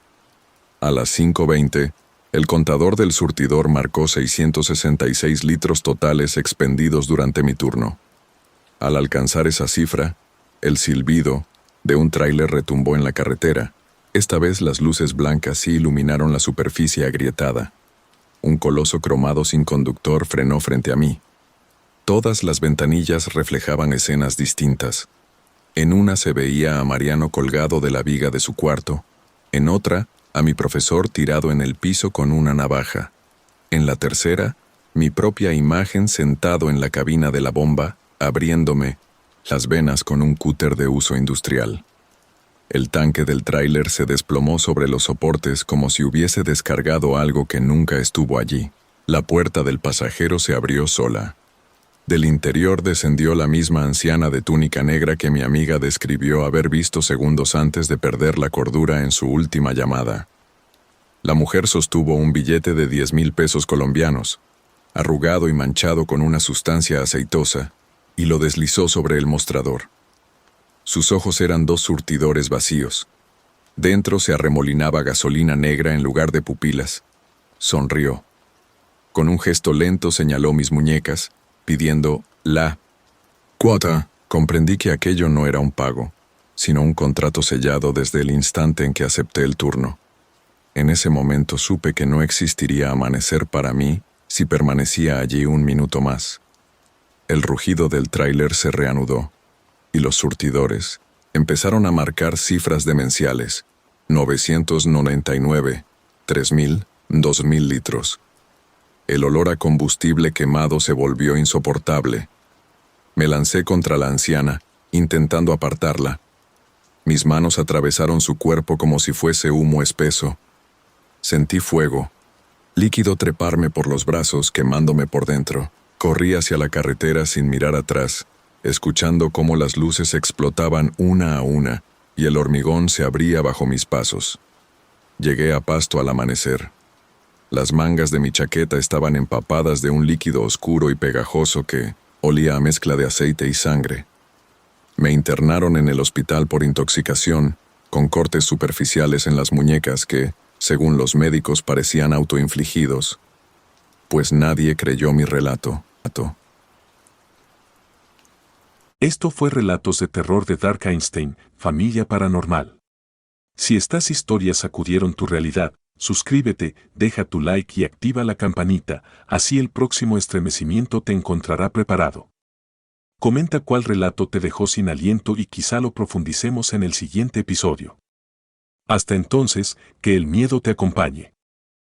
A las 5:20, el contador del surtidor marcó 666 litros totales expendidos durante mi turno. Al alcanzar esa cifra, el silbido de un tráiler retumbó en la carretera. Esta vez las luces blancas sí iluminaron la superficie agrietada. Un coloso cromado sin conductor frenó frente a mí. Todas las ventanillas reflejaban escenas distintas. En una se veía a Mariano colgado de la viga de su cuarto, en otra, a mi profesor tirado en el piso con una navaja. En la tercera, mi propia imagen sentado en la cabina de la bomba, abriéndome las venas con un cúter de uso industrial. El tanque del tráiler se desplomó sobre los soportes como si hubiese descargado algo que nunca estuvo allí. La puerta del pasajero se abrió sola. Del interior descendió la misma anciana de túnica negra que mi amiga describió haber visto segundos antes de perder la cordura en su última llamada. La mujer sostuvo un billete de 10,000 pesos colombianos, arrugado y manchado con una sustancia aceitosa, y lo deslizó sobre el mostrador. Sus ojos eran dos surtidores vacíos. Dentro se arremolinaba gasolina negra en lugar de pupilas. Sonrió. Con un gesto lento señaló mis muñecas, pidiendo la cuota. Comprendí que aquello no era un pago, sino un contrato sellado desde el instante en que acepté el turno. En ese momento supe que no existiría amanecer para mí si permanecía allí un minuto más. El rugido del tráiler se reanudó, y los surtidores empezaron a marcar cifras demenciales: 999, 3,000, 2,000 litros. El olor a combustible quemado se volvió insoportable. Me lancé contra la anciana, intentando apartarla. Mis manos atravesaron su cuerpo como si fuese humo espeso. Sentí fuego, líquido treparme por los brazos, quemándome por dentro. Corrí hacia la carretera sin mirar atrás, escuchando cómo las luces explotaban una a una y el hormigón se abría bajo mis pasos. Llegué a Pasto al amanecer. Las mangas de mi chaqueta estaban empapadas de un líquido oscuro y pegajoso que olía a mezcla de aceite y sangre. Me internaron en el hospital por intoxicación, con cortes superficiales en las muñecas que, según los médicos, parecían autoinfligidos, pues nadie creyó mi relato. Esto fue Relatos de Terror de Dark Einstein, Familia Paranormal. Si estas historias sacudieron tu realidad, suscríbete, deja tu like y activa la campanita, así el próximo estremecimiento te encontrará preparado. Comenta cuál relato te dejó sin aliento y quizá lo profundicemos en el siguiente episodio. Hasta entonces, que el miedo te acompañe.